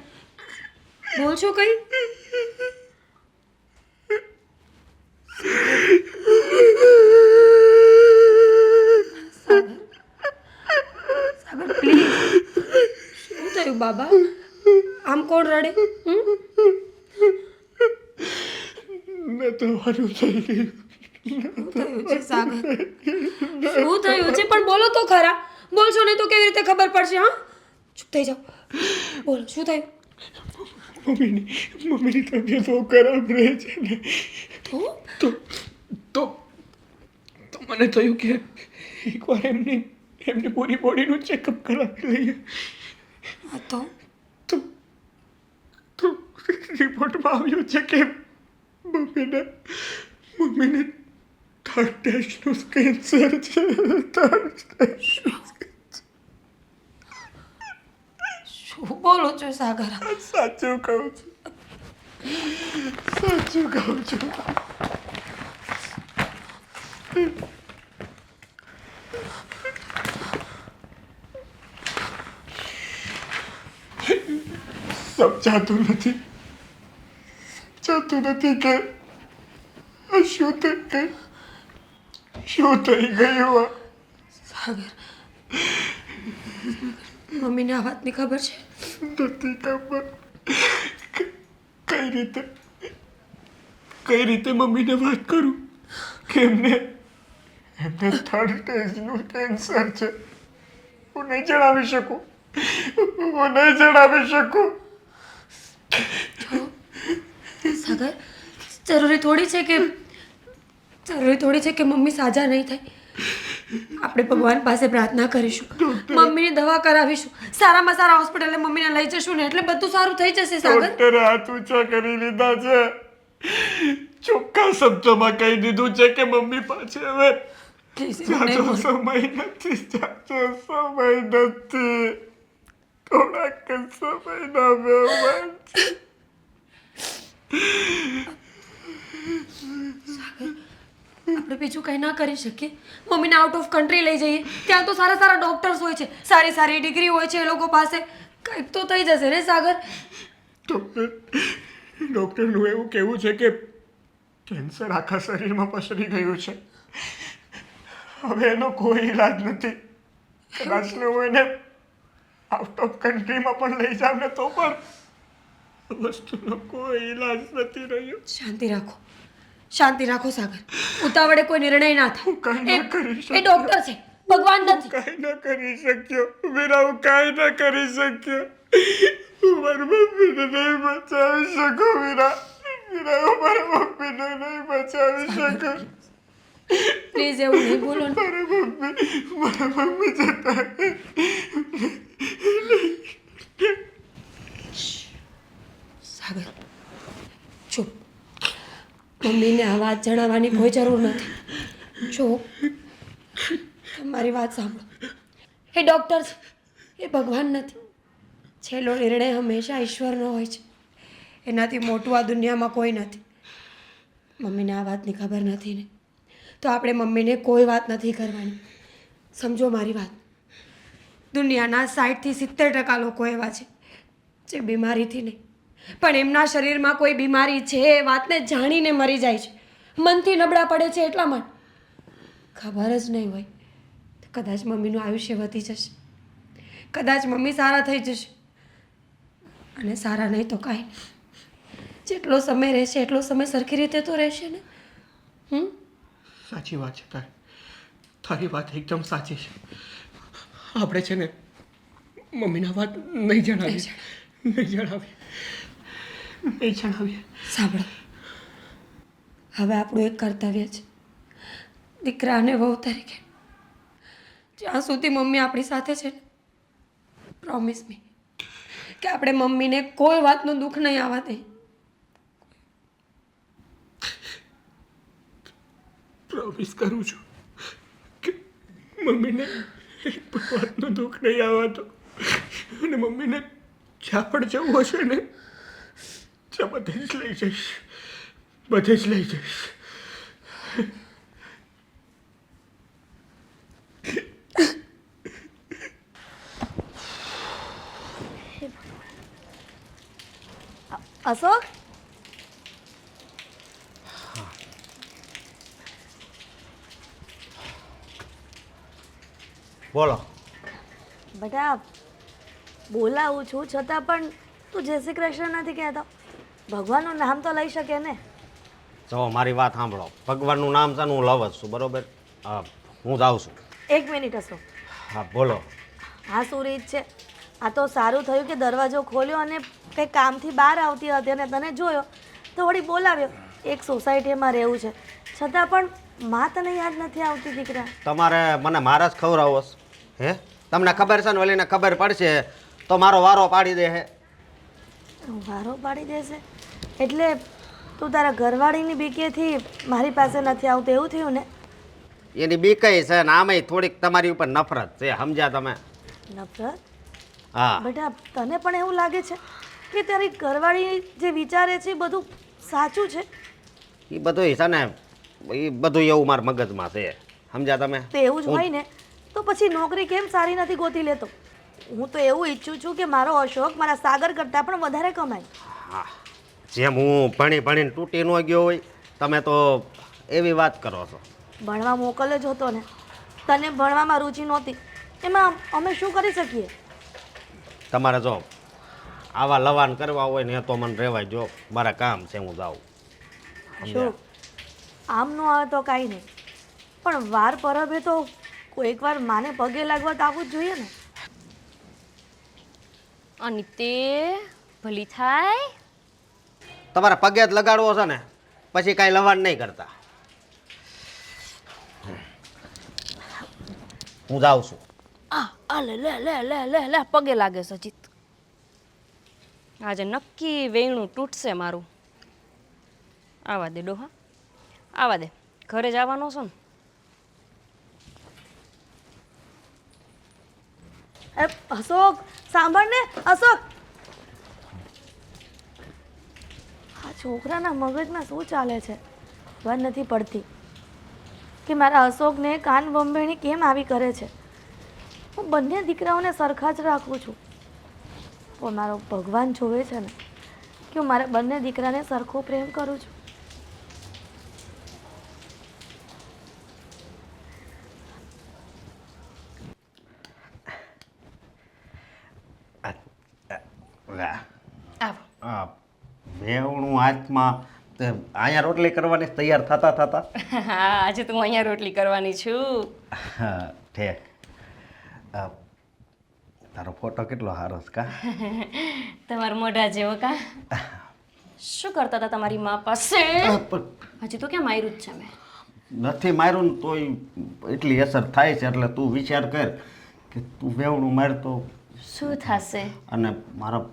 બોલ છો કઈ? સાગર પ્લીઝ, શું થયું બાબા? આમ કોણ રડે? મેં તો મારું થઈ ગયું. શું થયું છે સાગર? શું થયું છે પણ બોલો તો ખરા. બોલશો નહીં તો કેવી રીતે ખબર પડશે? હા, ચૂપ થઈ જાઓ. બોલો, શું થયું? મમ્મીની તબિયત બહુ ખરાબ રહે છે ને, તો તો મને થયું કે એકવાર એમની પૂરી બોડીનું ચેકઅપ કરાવી લઈએ. હા તો રિપોર્ટમાં આવ્યું છે કે મમ્મીને થર્ડ સ્ટેજનું કેન્સર છે. શું બોલો છો સાગર? સાચું કહું છું. સાચું કહું છું. સમજાતું નથી કે આ શું થઈ ગયું આ? સાગર, મમ્મીને આ વાતની ખબર છે? નથી ખબર. કઈ રીતે મમ્મીને વાત કરું કે એમને 3rd સ્ટેજનું કેન્સર છે? હું નહીં જણાવી શકું. સાગર, જરૂરી થોડી છે કે મમ્મી સાજા નહીં થાય. આપણે ભગવાન પાસે પ્રાર્થના કરીશું, મમ્મીની દવા કરાવીશું, સારામાં સારા હોસ્પિટલે મમ્મીને લઈ જશું ને એટલે બધું સારું થઈ જશે. સાગર, ડોક્ટરે હાથ ઊંચા કરી લીધા છે. ચોખ્ખા શબ્દોમાં કહી દીધું છે કે મમ્મી પાસે હવે પ્લીઝ જાજો સમય નથી. થોડાક સમયના વ્યવહાર છે. આપણે બીજું કંઈ ના કરી શકીએ. મમ્મીને આઉટ ઓફ કન્ટ્રી લઈ જઈએ, ત્યાં તો સારા સારા ડોક્ટર્સ હોય છે, સારી સારી ડિગ્રી હોય છે એ લોકો પાસે. કંઈક તો થઈ જશે ને સાગર. ડૉક્ટરનું એવું કહેવું છે કે કેન્સર આખા શરીરમાં પસરી ગયું છે. હવે એનો કોઈ ઈલાજ નથી. કદાચ હું એને આઉટ ઓફ કન્ટ્રીમાં પણ લઈ જાઉં ને તો પણ વસ્તુનો કોઈ ઈલાજ નથી રહ્યો. શાંતિ રાખો સાગર. ઉતાવળે કોઈ નિર્ણય ના હું કાંઈ ન કરી થાય. એ ડોક્ટર છે, ભગવાન નથી. કાંઈ ન કરી શક્યો વીરા. હું કાંઈ ન કરી શક્યો. હું મારી મમ્મીને નહીં બચાવી શકું વીરા. હું મારા મમ્મીને નહીં બચાવી શકું. પ્લીઝ એવું નહીં બોલો ને. મારા મમ્મી જતા. સાગર, ચૂપ. મમ્મીને આ વાત જણાવવાની કોઈ જરૂર નથી. જો તમારી વાત સાંભળો, એ ડૉક્ટર છે, એ ભગવાન નથી. છેલ્લો નિર્ણય હંમેશા ઈશ્વરનો હોય છે. એનાથી મોટું આ દુનિયામાં કોઈ નથી. મમ્મીને આ વાતની ખબર નથી ને તો આપણે મમ્મીને કોઈ વાત નથી કરવાની. સમજો મારી વાત. દુનિયાના 60 થી 70% લોકો એવા છે જે બીમારીથી નહીં પણ એમના શરીરમાં કોઈ બીમારી છે એ વાતને જાણીને મરી જાય છે. મનથી નબળા પડે છે એટલા માટે. ખબર જ નહીં હોય તો કદાચ મમ્મીનું આયુષ્ય વધી જશે, કદાચ મમ્મી સારા થઈ જશે. અને સારા નહીં તો કાંઈ નહીં. જેટલો સમય રહેશે એટલો સમય સરખી રીતે તો રહેશે ને. સાચી વાત છે તારી વાત એકદમ સાચી છે. આપણે છે ને મમ્મીના વાત નહીં જણાવીએ. સાંભળો, હવે આપણું એક કર્તવ્ય છે દીકરા અને વહુ તરીકે. જ્યાં સુધી મમ્મી આપણી સાથે છે ને, પ્રોમિસ મી કે આપણે મમ્મીને કોઈ વાતનું દુઃખ નહીં આવવા દઈએ. પ્રોમિસ કરું છું કે મમ્મીને એક પણ વાતનું દુઃખ નહીં આવવા દો. અને મમ્મીને જ્યાં પણ જવું હશે ને ત્યાં બધે જ લઈ જઈશ. અશોક, બોલો. બેટા બોલાવું છું છતાં પણ તું જય શ્રી કૃષ્ણ નથી કહેતો. ભગવાનનું નામ તો લઈ શકે ને. જો મારી વાત સાંભળો. ભગવાનનું નામ છે ને હું લવ જ છું, બરોબર? હા, હું જાઉં છું. 1 મિનિટ અશોક. હા બોલો. હા, શું રીત છે? આ તો સારું થયું કે દરવાજો ખોલ્યો અને કંઈ કામથી બહાર આવતી હતી અને તને જોયો તો વળી બોલાવ્યો. એક સોસાયટીમાં રહેવું છે છતાં પણ માં તને યાદ નથી આવતી દીકરા. તમારે મને મારા જ ખવડાવો છે? હે, તમને ખબર છે ને ઓલીને ખબર પડશે તો મારો વારો પાડી દે. વારો પાડી દેશે એટલે તું તારા ઘરવાળીની બીકેથી મારી પાસે નથી આવતું એવું થયું ને? એની બી કઈ છે ને આમાંય થોડીક તમારી ઉપર નફરત છે, સમજ્યા તમે? નફરત? હા. બેટા તને પણ એવું લાગે છે? કે તારી ઘરવાળી જે વિચારે છે એ બધું સાચું છે? એ બધું છે ને, એ બધું એવું મારા મગજમાં છે, સમજ્યા તમે? તો એવું જ હોય ને તો પછી નોકરી કેમ સારી નથી ગોતી લેતો? હું તો એવું ઈચ્છું છું કે મારો અશોક મારા સાગર કરતાં પણ વધારે કમાય. હા, જેમ હું ભણી ભણીને તૂટી ન ગયો હોય, તમે તો એવી વાત કરો છો. ભણવા મોકલ્યો જ હતો ને, તને ભણવામાં રુચિ નહોતી, એમાં અમે શું કરી શકીએ? તમારે જો આવા લવાન કરવા હોય ને તો મને રહેવાય, જો મારા કામ છે, હું જાઉં. શું આમ ન આવે તો કાંઈ નહીં, પણ વાર પરબે તો કોઈક વાર માને પગે લાગવા તો આવવું જ જોઈએ ને. અને તે ભલી થાય. તમારા પગે જ લગાડવો છે ને, પછી કાંઈ લવાન નહીં કરતા. હું જાઉં છું. આ લે લે લે લે લે લે પગે લાગે છે જીત. આજે નક્કી વેણું તૂટશે મારું. આવા દે ડોહા, આવા દે. ઘરે જવાનો છો ને? અશોક સાંભળ ને, અશોક! આ છોકરાના મગજમાં શું ચાલે છે ખબર નથી પડતી કે મારા અશોકને કાન બંભેણી કેમ આવી કરે છે. હું બંને દીકરાઓને સરખા જ રાખું છું, પણ મારો ભગવાન જોવે છે ને કે હું મારા બંને દીકરાને સરખો પ્રેમ કરું છું. આવો. મેવણું હાથમાં તે અહીંયા રોટલી કરવાની તૈયાર થતા થતા. હા, આજે તો હું અહીંયા રોટલી કરવાની છું. હા, ઠેક. તારો ફોટો કેટલો સારો છે કા? તમારા મોઢા જેવો કા? શું કરતા હતા તમારી મા પાસે? હજી તો ક્યાં માર્યું જ છે મેં. નથી માર્યું ને તોય એટલી અસર થાય છે, એટલે તું વિચાર કર કે તું વેવણું મારતો શું થશે? અને મારા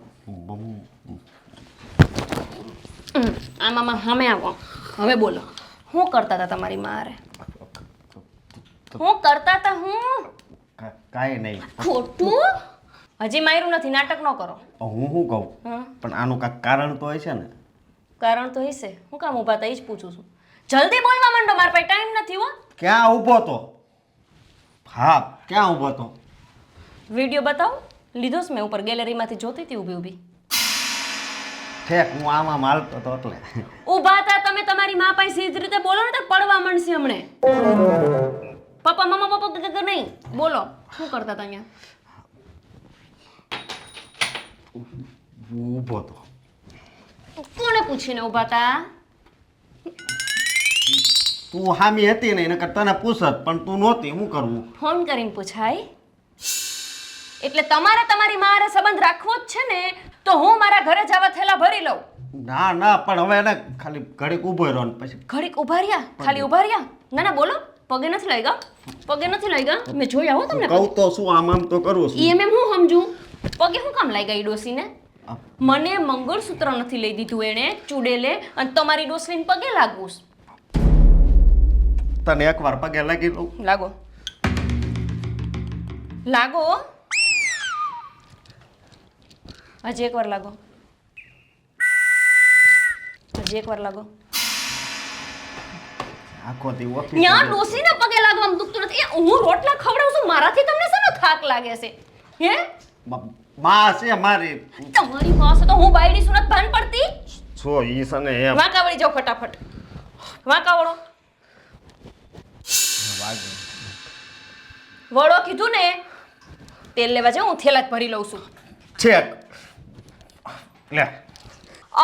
આમાં સામે આવો. હવે બોલો, શું કરતા હતા તમારી મારે? શું કરતા હતા? હું કાંઈ નહીં. ખોટું? હજી માર્યું નથી, નાટક ન કરો. હું શું કહું, હા, પણ આનું કાંઈક કારણ તો હોય છે ને? કારણ તો હશે. હું કામ ઊભા હતા એ જ પૂછું છું. જલ્દી બોલવા માંડો, મારા પાસે ટાઈમ નથી હો. ક્યાં ઊભો તો? હા, ક્યાં ઊભો તો? વિડીયો બતાવો. લીધો છે મેં, ઉપર ગેલેરીમાંથી જોતી હતી ઊભી ઊભી. ઠેક, હું આમાં માલતો હતો એટલે. ઊભા હતા તમે, તમારી મા પાસે સીધી રીતે બોલો ને તો પડવા માંડશે હમણે. પપ્પા મમ્મા પપ્પા નહીં બોલો. શું કરતા હતા અહીંયા? ઊભો તો. કોને પૂછીને ઊભા હતા? તું હામી હતી ને, નકર તને પૂછત, પણ તું નહોતી. શું કરવું? ફોન કરીને પૂછાય. એટલે તમારે તમારી મારે સંબંધ રાખવો જ છે ને, તો હું મારા ઘરે જવા થેલા ભરી લઉં. ના ના, પણ હવે એને ખાલી ઘડીક ઊભો રહ્યો ને પછી ઘડીક ઉભા રહ્યા, ખાલી ઉભા રહ્યા. ના ના બોલો. પગે નથી લાગ્યા, પગે નથી લાગ્યા. મેં જોયા હો તમને. કહું તો શું, આમ તો કરું છું. એમ હું સમજુ. પગે શું કામ લાગ્યા એ ડોસીને? મને મંગળસૂત્ર નથી લઈ દીધું એણે, ચૂડેલે, અને તમારી ડોસીને પગે લાગવું છે. તને એકવાર પગે લાગી લઉં. લાગો, લાગો. હજી એકવાર લાગો, હજી એકવાર લાગો. આખો દી ઓફિસ ત્યાં ડોસીને પગે લાગવામાં દુખતું નથી. એ હું રોટલા ખવડાવું છું, મારાથી તમને શેનો થાક લાગે છે? હે? માં છે મારી. તમારી પાસે તો હું બાયડી સુનત ભાન પડતી. છો ઈ સને એમ વાંકા વળી જાઓ ફટાફટ. વાંકા વળો. વળો કીધું ને. તેલ લેવા જાઉં, હું થેલા જ ભરી લઉં છું. છેક લે.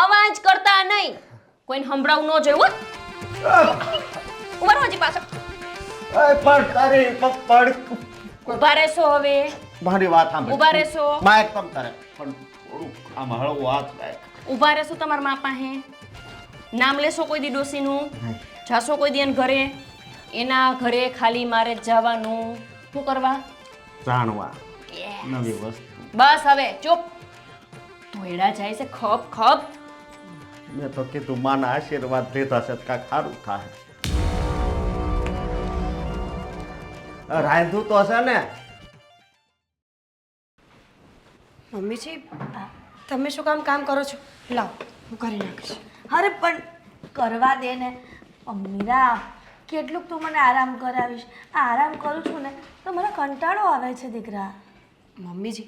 અવાજ કરતા નહીં, કોઈને સંભળાવું ન જોયું. ઉભા રહો હજી પાછળ. એ પણ તારી પપ્પડ ઉભા રહેશો હવે. મારી વાત સાંભળ. ઊભા રહેશો. માં એકદમ તારે પણ થોડું આમ હળવો હાથ રાખ. ઉભા રહેશો તમારા મા પાસે. નામ લેશો કોઈ દી ડોસીનું, જાશો કોઈ દી એના ઘરે. એના ઘરે ખાલી મારે જ જવાનું. શું કરવા? જાણવા Yes. નવી વસ્તુ. બસ હવે ચૂપ. ધોયડા જાય છે ખપ ખપ. મેં તો કીધું માના આશીર્વાદ લીધા છે કાંઈક સારું થાય. રાંધું તો છે ને? મમ્મીજી તમે શું કામ કરો છો? લાવ હું કરી નાખીશ. અરે પણ કરવા દે ને. મીરા, કેટલુંક તું મને આરામ કરાવીશ? આ આરામ કરું છું ને તો મને કંટાળો આવે છે દીકરા. મમ્મીજી,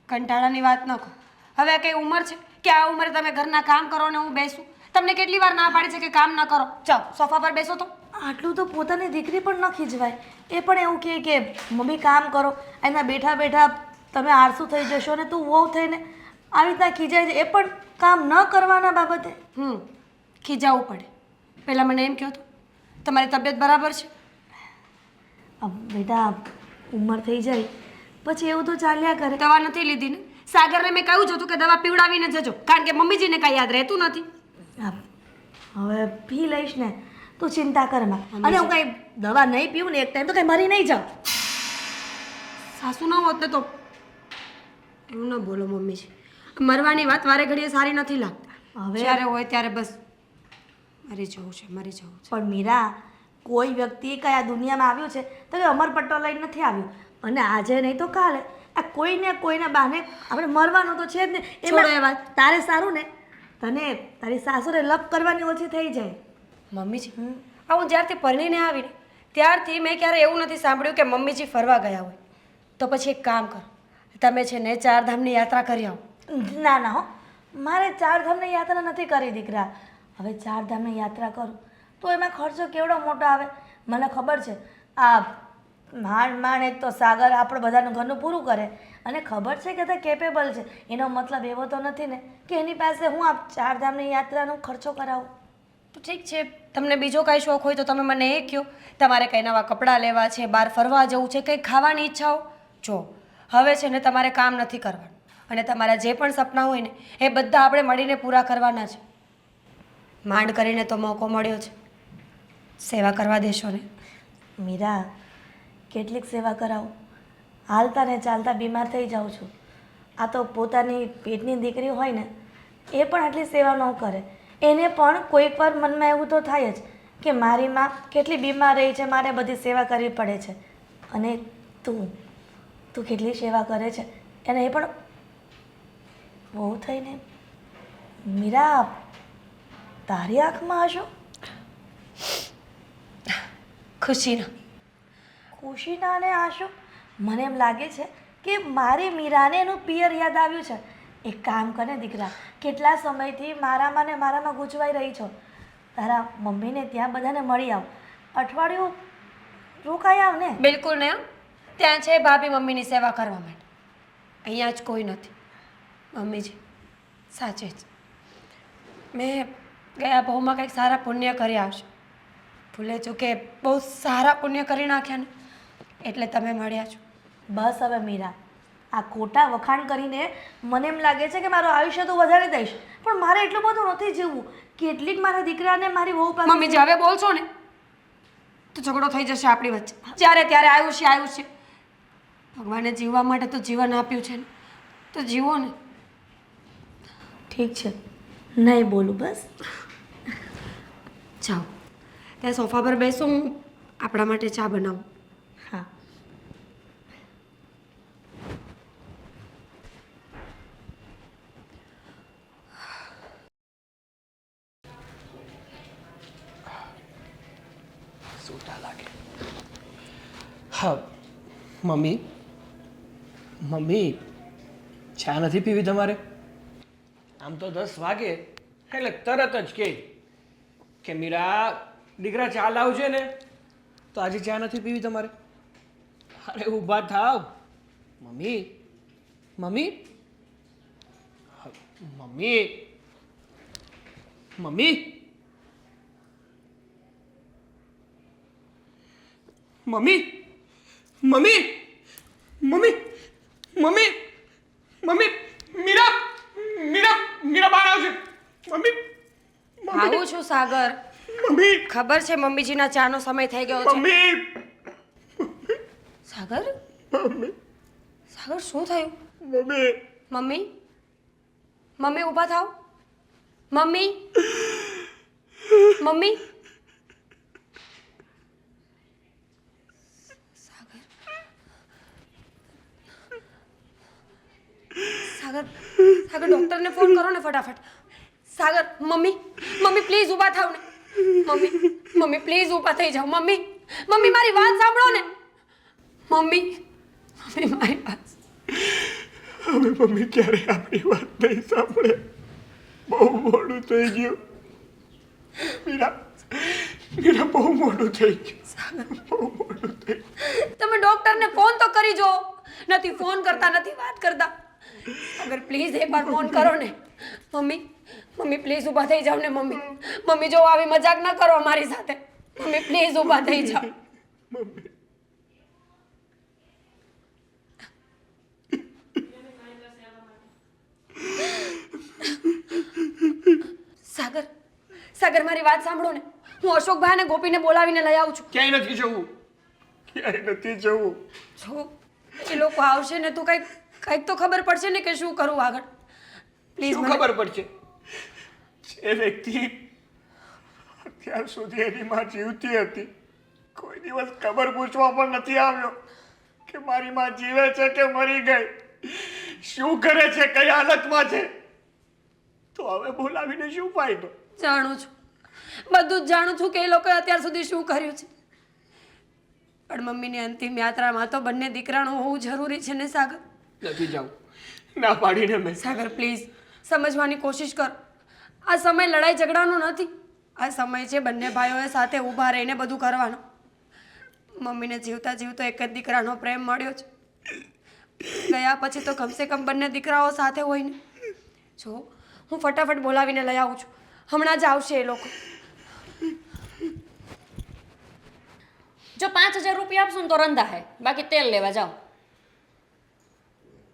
કંટાળાની વાત ન કહો. હવે આ કઈ ઉંમર છે કે આ ઉંમરે તમે ઘરના કામ કરો ને હું બેસું? તમને કેટલી વાર ના પાડી છે કે કામ ન કરો? ચાલો સોફા પર બેસો તો. આટલું તો પોતાની દીકરી પણ ન ખીજવાય. એ પણ એવું કહે કે મમ્મી કામ કરો, એના બેઠા બેઠા તમે આળસુ થઈ જશો ને તું વહુ થઈને આવી રીતના ખીજાય છે. એ પણ કામ ન કરવાના બાબતે. ખીજાવવું પડે. પહેલાં મને એમ કહો તો તમારી તબિયત બરાબર છે? બેટા, ઉંમર થઈ જાય પછી એવું તો ચાલ્યા કરે. દવા નથી લીધી ને? સાગરને મેં કહ્યું જ હતું કે દવા પીવડાવીને જજો, કારણ કે મમ્મીજીને કાંઈ યાદ રહેતું નથી. હવે પી લઈશ ને, તું ચિંતા કરમાં. અને હું કઈ દવા નહીં પીવું ને એક ટાઈમ તો કઈ મરી નહીં જાઉં. સાસુ ન હોત ને તો એવું ન બોલો મમ્મીજી. મરવાની વાત વારે ઘડીએ સારી નથી લાગતા. હવે જ્યારે હોય ત્યારે બસ મરી જવું છે, મરી જવું છે. પણ મીરા, કોઈ વ્યક્તિ કયા દુનિયામાં આવ્યું છે તો કે અમરપટ્ટો લઈને નથી આવ્યું. અને આજે નહીં તો કાલે આ કોઈને કોઈના બહાને આપણે મરવાનું તો છે જ ને. છોડો એ વાત. તારે સારું ને, તને તારી સાસુને લપ કરવાની ઓછી થઈ જાય. મમ્મીજી, હું જ્યારથી પરણીને આવીને ત્યારથી મેં ક્યારે એવું નથી સાંભળ્યું કે મમ્મીજી ફરવા ગયા હોય. તો પછી એક કામ કરો, તમે છે ને 4 ધામની યાત્રા કરી આવો. ના ના હો, મારે 4 ધામની યાત્રા નથી કરી દીકરા. હવે 4 ધામની યાત્રા કરું તો એમાં ખર્ચો કેવડો મોટો આવે મને ખબર છે. આ માંડ એક તો સાગર આપણે બધાનું ઘરનું પૂરું કરે અને ખબર છે કે તે કેપેબલ છે. એનો મતલબ એવો તો નથી ને કે એની પાસે હું આ 4 ધામની યાત્રાનો ખર્ચો કરાવું. તો ઠીક છે, તમને બીજો કાંઈ શોખ હોય તો તમે મને એ કહો. તમારે કંઈ નવા કપડાં લેવા છે, બહાર ફરવા જવું છે, કંઈ ખાવાની ઈચ્છાઓ? જો હવે છે ને તમારે કામ નથી કરવાનું અને તમારા જે પણ સપના હોય ને એ બધા આપણે મળીને પૂરા કરવાના છે. માંડ કરીને તો મોકો મળ્યો છે, સેવા કરવા દેશો ને? મીરા, કેટલીક સેવા કરાવું? હાલતા ને ચાલતા બીમાર થઈ જાઉં છું. આ તો પોતાની પેટની દીકરી હોય ને એ પણ આટલી સેવા ન કરે. એને પણ કોઈક વાર મનમાં એવું તો થાય જ કે મારી માં કેટલી બીમાર રહી છે, મારે બધી સેવા કરવી પડે છે. અને તું કેટલી સેવા કરે છે એને એ પણ બહુ થઈને. મીરા, તારી આંખમાં હશો ખુશીના અને આંસુ? મને એમ લાગે છે કે મારી મીરાને એનું પિયર યાદ આવ્યું છે. એક કામ કરે દીકરા, કેટલા સમયથી મારામાં ને મારામાં ગૂંચવાઈ રહી છો. તારા મમ્મીને ત્યાં બધાને મળી આવ, અઠવાડિયું રોકાઈ આવ ને. બિલકુલ નહીં. ત્યાં છે ભાભી મમ્મીની સેવા કરવા માટે, અહીંયા જ કોઈ નથી. મમ્મીજી, સાચે જ મેં ગયા ભાવમાં કંઈક સારા પુણ્ય કરી આવશે. ભૂલે ચૂકે બહુ સારા પુણ્ય કરી નાખ્યા ને એટલે તમે મળ્યા છો. બસ હવે મીરા, આ ખોટા વખાણ કરીને મને એમ લાગે છે કે મારું આયુષ્ય તો વધારે દઈશ, પણ મારે એટલું બધું નથી જીવવું. કેટલીક મારા દીકરાને મારી વહુ પાસે. મમ્મીજી, હવે બોલશો ને તો ઝઘડો થઈ જશે આપણી વચ્ચે. જ્યારે ત્યારે આયુષ્ય. ભગવાને જીવવા માટે તો જીવન આપ્યું છે ને, તો જીવો ને. ઠીક છે, નહીં બોલું બસ. જાઓ, ત્યાં સોફા પર બેસો, હું આપણા માટે ચા બનાવું. હા. સૂટા લાગે. હા મમ્મી, ચા નથી પીવી તમારે? આમ તો 10 વાગે એટલે તરત જ કે મીરા દીકરા ચા લાવજે ને, તો આજે ચા નથી પીવી તમારે? અરે ઊભા થાવ mummy. Mummy mummy mummy mummy mummy mummy mummy mummy Meera Meera Meera બહાર આવશે. મમ્મી આવું છું સાગર. મમ્મી ખબર છે મમ્મીજીના ચાનો સમય થઈ ગયો છે. મમ્મી સાગર, સાગર શું થયું? મમ્મી મમ્મી ઊભા થાવ. મમ્મી મમ્મી સાગર સાગર આગળ ડૉક્ટરને ફોન કરો ને ફટાફટ. સાગર, મમ્મી પ્લીઝ ઊભા થાવ ને. મમ્મી પ્લીઝ ઊભા થઈ જાઓ. મમ્મી મારી વાત સાંભળો ને. મમ્મી મારી વાત. હવે મમ્મી ક્યારે આપણી વાત નહીં સાંભળે. બહુ મોડું થઈ ગયું. મીરા બહુ મોડું થઈ ગયું. બહુ મોડું થઈ ગયું. તમે ડૉક્ટરને ફોન તો કરી જો. નથી ફોન કરતા, નથી વાત કરતા. અગર પ્લીઝ એકવાર ફોન કરો ને. મમ્મી પ્લીઝ ઊભા થઈ જાઓ ને. મમ્મી જો આવી મજાક ન કરો મારી સાથે. મમ્મી પ્લીઝ ઊભા થઈ જાઓ. મમ્મી સાગર મારી વાત સાંભળો ને. હું અશોકભાઈ અને ગોપીને બોલાવીને લઈ આવું છું. ક્યાંય નથી જવું. જો એ લોકો આવશે ને તો કંઈક તો ખબર પડશે ને કે શું કરું આગળ. પ્લીઝ શું ખબર પડશે? જે વ્યક્તિ અત્યાર સુધી એની માં જીવતી હતી, કોઈ દિવસ ખબર પૂછવા પણ નથી આવ્યો કે મારી માં જીવે છે કે મરી ગઈ, શું કરે છે, કઈ હાલતમાં છે, તો હવે બોલાવીને શું ફાયદો? જાણું છું, બધું જ જાણું છું કે એ લોકોએ અત્યાર સુધી શું કર્યું છે. પણ મમ્મીની અંતિમ યાત્રામાં તો બંને દીકરાનું હોવું જરૂરી છે ને સાગર. નથી જાઉં, ના પાડીને મેં. સાગર પ્લીઝ સમજવાની કોશિશ કર. આ સમય લડાઈ ઝઘડાનો નથી. આ સમય છે બંને ભાઈઓએ સાથે ઊભા રહીને બધું કરવાનો. મમ્મીને જીવતા જીવતો એક જ દીકરાનો પ્રેમ મળ્યો છે. ગયા પછી તો કમસે કમ બંને દીકરાઓ સાથે હોય ને. જો હું ફટાફટ બોલાવીને લઈ આવું છું. હમણાં જ આવશે એ લોકો. જો 5000 રૂપિયા આપશો ને તો રંધા હે, બાકી તેલ લેવા જાઓ.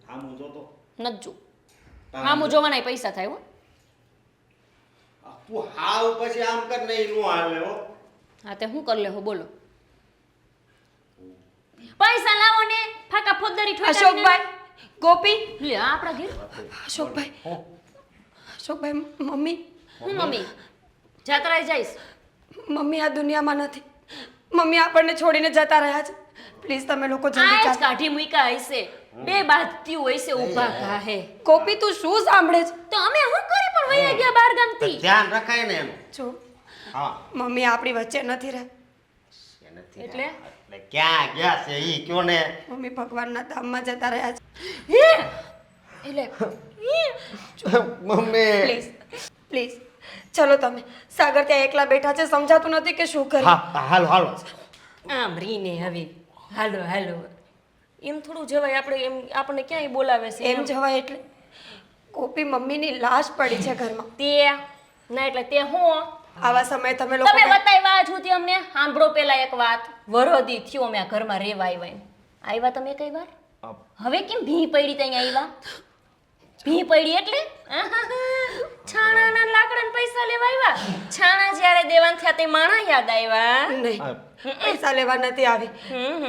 આમ જોતો નથી જો આમ જોવાના પૈસા થાય હો. તું હાવ પછી આમ કર નહીં નો હાલે હો. હા તે હું કરી લેહો બોલો. પૈસા લાવો ને ફાકા ફોદરી ઠોકાવીને. અશોકભાઈ, ગોપી, લે આ આપણા ઘેર. અશોકભાઈ, મમ્મી હું મમ્મી જાત્રાએ જઈશ. મમ્મી આ દુનિયામાં નથી. મમ્મી આપણને છોડીને જતા રહ્યા છે. પ્લીઝ તમે લોકો જલ્દી આ જ ચાલો. કાઢી મૂક્યા હશે, બે બાજ્યું હશે ઊભા ઘાહે. ગોપી તું શું સાંભળે છે? તો અમે શું કરી પણ વયા ગયા બાર ગામથી. ધ્યાન રખાય ને એનું. જો હા મમ્મી આપણી વચ્ચે નથી રહે. એટલે? એટલે ક્યાં ગયા છે ઈ કયો ને. મમ્મી ભગવાનના ધામમાં જતા રહ્યા છે. હે એટલે મમ્મી પ્લીઝ ચલો તમે. સાગર ત્યાં એકલા બેઠા છે, સમજાતું નથી કે શું કરે. હા હાલો હાલો. આમ રીને હવે હાલો હાલો એમ થોડું જવાય. આપણે એમ આપણને ક્યાંય બોલાવે છે એમ જવાય એટલે ગોપી મમ્મીની લાશ પડી છે ઘરમાં. તે ના એટલે તે હું આવા સમયે તમે લોકો તમે બતાવ્યા છું અમને. સાંભળો પેલા એક વાત. વરદી થયો અમે આ ઘરમાં રેવા આવ્યા તમે કઈ વાર? હવે કેમ ભી પડી ત્યાં આવ્યા? ભી પડી એટલે છાણાના લાકડાના પૈસા લેવા આવ્યા. છાણા જ્યારે દેવાન થયા તે માણા યાદ આવ્યા. નહીં, પૈસા લેવા નથી આવી.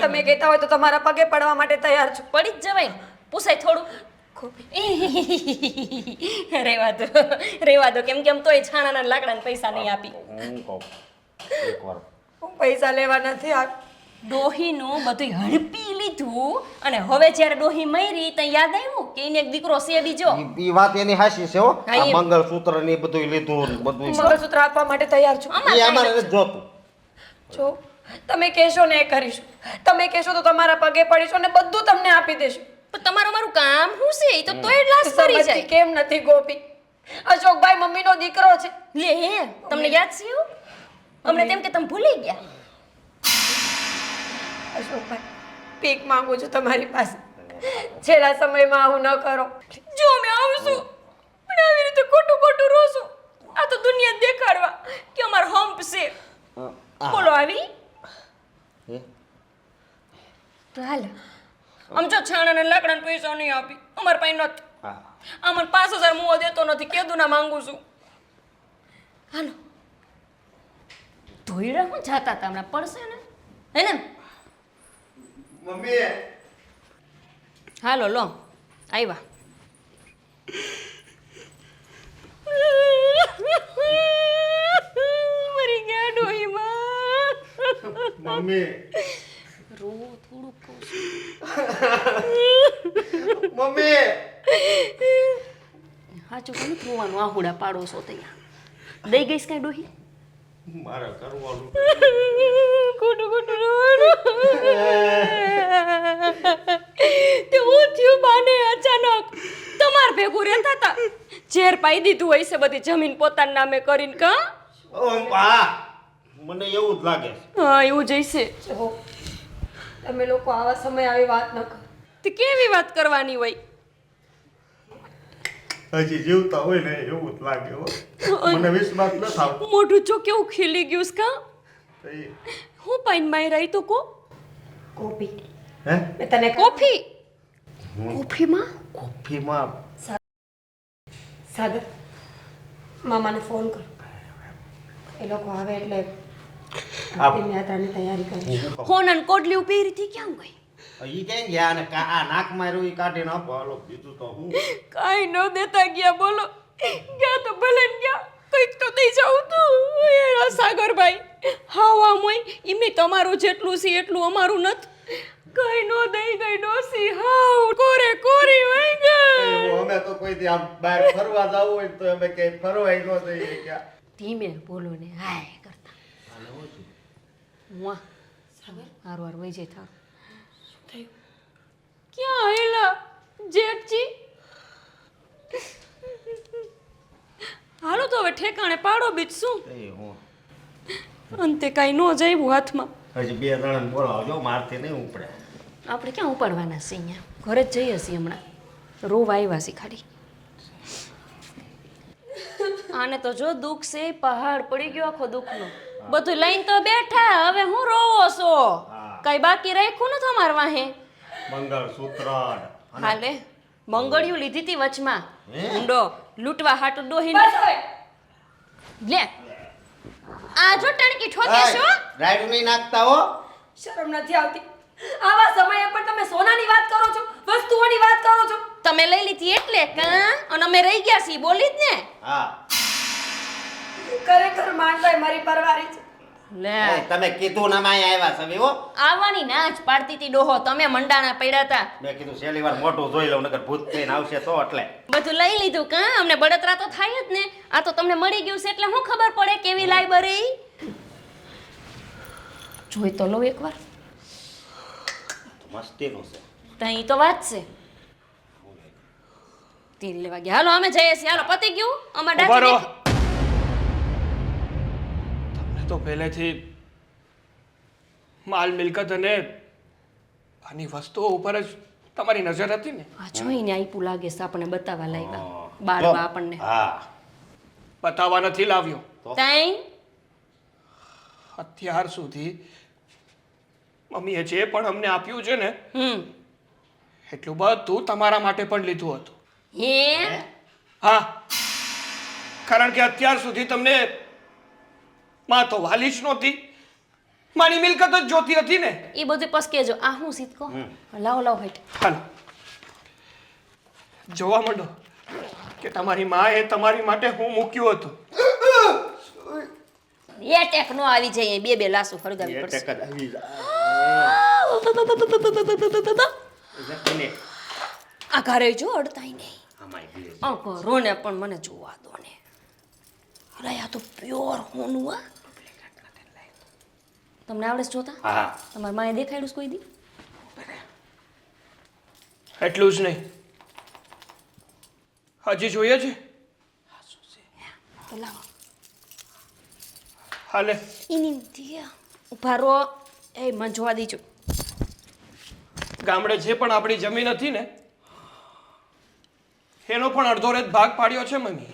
તમે કહેતા હોય તો તમારા પગે પડવા માટે તૈયાર છું. પડી જ જવાય, પૂછાય થોડું. રેવા દો કેમ તોય છાણાના લાકડાના પૈસા નહીં આપી. હું કહું એકવાર હું પૈસા લેવા નથી આવી. ડોહીનું બધું હડપી લીધું અને હવે જ્યારે ડોહી મરી ત્યાં યાદ આવ્યું કે એને એક દીકરો છે બીજો. ઈ વાત એની હાસી છે હો. હા, આ એમ. મંગળસૂત્ર ને ઈ બધું લીધું ને બધું મંગળસૂત્ર આપવા માટે તૈયાર છું. ઈ અમારે નથી જોતું. જો તમે કહેશો ને એ કરીશું. તમે કહેશો તો તમારા પગે પડીશું ને બધું તમને આપી દેશું. પણ તમારું મારું કામ શું છે? એ તો તોય લાશ પડી સમજતી જાય. કેમ નથી ગોપી? અશોકભાઈ મમ્મીનો દીકરો છે. લે તમને યાદ છે એવું? અમને તેમ કે તમે ભૂલી ગયા. અશોકભાઈ ભીખ માંગુ છું તમારી પાસે. છેલ્લા સમયમાં આવું ન કરો. જો અમે આવશું પણ આવી રીતે ખોટું રોશું. આ તો દુનિયા દેખાડવા કે અમાર હમ્પ છે. બોલો આવી હે? તો હાલ આમ જો છાણાના લાકડાના પૈસા નહીં આપી અમાર પાસે નથી. હા આમાં 5000 મુઓ દેતો નથી. કેદું ના માંગુ છું. હાલો ધોઈડા હું જાતા હતા હમણાં પડશે ને હે ને? મમ્મી હાલો લો આવ્યા. મરી ગયા ડોહીમાં. મમ્મી રો થોડું કહું મમ્મી સાચું કહું થવાનું આહુડા પાડો છો ત્યાં દઈ ગઈશ કાંઈ ડોહી મારે કરવાનું ખોટું ખોટું રોવાનું તે હું થયું બાને અચાનક તમાર ભેગું રહેતા હતા ઝેર પાઈ દીધું હોય છે બધી જમીન પોતાના નામે કરીને કા હા મને એવું જ લાગે છે હા એવું જઈશે જો તમે લોકો આવા સમયે આવી વાત ન કરો. તે કેવી વાત કરવાની હોય હજી જીવતા હોય ને એવું જ લાગે હો મને વિશ્વાસ ન થાવ મોઢું જો કેવું ખીલી ગયું છે કા હે હું પાઈન માઈ રહી તો કો કોફી મેં તને કોફી કોફીમાં કોફીમાં સાગર મામાને ફોન કર એ લોકો આવે એટલે આપણી યાત્રાની તૈયારી કરીશું. ફોન અને કોડલી પહેરી હતી ક્યાં ગઈ ઈ કેમ ગયા અને આ નાક માર્યું ઈ કાઢીને આપો હાલો બીજું તો હું કાઈ ન દેતા ગયા બોલો ગયા તો ભલે ને ગયા કંઈક તો દઈ જાઉં તું એના સાગરભાઈ હાવ આમ હોય એમને તમારું જેટલું છે એટલું અમારું નથી કઈ નો દઈ ગઈ ડોસી હાવ કોરે કોરી હોય ગઈ અમે તો કોઈ દી આમ બહાર ફરવા જવું હોય તો અમે કઈ ફરવાય ન જઈએ ક્યાં ધીમે બોલો ને હાય કરતા વાહ હારું હારું વહી જાય થારું ક્યાં હેલા જેઠજી હાલો તો હવે ઠેકાણે પાડો બીજ શું એ હું અંતે કાંઈ ન જાય હાથમાં હજી બે જણાને બોલાવજો મારથી નહીં ઉપડે આપણે ક્યાં ઉપાડવાના છીએ અહીંયા ઘરે જ જઈએ છીએ હમણાં રોવા આવ્યા છીએ ખાલી આને તો જો દુઃખ છે પહાડ પડી ગયો આખો દુઃખનો બધું લઈને તો બેઠા હવે હું રોવો છો કઈ બાકી રાખ્યું ને તમાર વાહે મંગળસૂત્ર હાલે મંગળિયું લીધી હતી વચમાં હે? ઊંડો લૂંટવા હાટુ ડોહી લે આ જો ટણકી ઠોકે છો રાયડું નહીં નાખતા હો શરમ નથી આવતી આવા સમયે પણ તમે સોનાની વાત કરો છો વસ્તુઓની વાત કરો છો. તમે લઈ લીધી એટલે કા અને અમે રહી ગયા છીએ બોલી જ ને હા ખરેખર માનતાય મારી પરવારી છે. લે એ તમે કીધું ના માય આવ્યા છે હો આવવાની ના જ પાડતી હતી ડોહો તમે મંડાણા પડ્યા હતા મેં કીધું છેલ્લી વાર મોટું જોઈ લઉં નકર ભૂત થઈને આવશે તો એટલે બધું લઈ લીધું કા અમને બળતરા તો થાય જ ને આ તો તમને મળી ગયું છે એટલે શું ખબર પડે કેવી લાઇબ્રેરી જોઈ તો લો એકવાર મસ્તીનું છે તઈ તો વાત છે તેલ લેવા ગયા હાલો અમે જઈએ છીએ હાલો પતી ગયું અમાર ઉભા રહો. ડાચી તમને તો પહેલેથી માલ મિલકત અને આની વસ્તુઓ ઉપર જ તમારી નજર હતી ને આ જોઈને આઈપું લાગે છે આપણને બતાવવા લાવ્યા હા. બાળવા આપણને હા બતાવવા નથી લાવ્યો તઈ અત્યાર સુધી મમ્મીએ જે પણ અમને આપ્યું છે ને એટલું બધું તમારા માટે પણ લીધું હતું હે હા કારણ કે અત્યાર સુધી તમને માં તો વાલી જ નહોતી મારી મિલકત જ જોતી હતી ને એ બધું પસ કેજો આ હું સીધકો લાવો લાવો હાઈટ હાલો જોવા માંડો કે તમારી માએ તમારી માટે હું મૂક્યું હતું એ ટેક નો આવી જાય બે બે લાસુ ફરગાવી એ પડશે ટેક જ આવી જાય આ ઘરે જો અડતાય નહીં આમાંય ભીડ. આ કરો ને પણ મને જોવા દો ને અરે આ તો પ્યોર હોનું આ તમને આવડે છે જોતા હા તમારા માએ દેખાડ્યું છે કોઈ દી એટલું જ નહીં હજી જોઈએ છે તો લાવો હાલે એની દિયા ઉભા રહો એ મને જોવા દીજો ગામડે જે પણ આપણી જમીન હતી ને એનો પણ અડધો રેત ભાગ પાડ્યો છે મમ્મી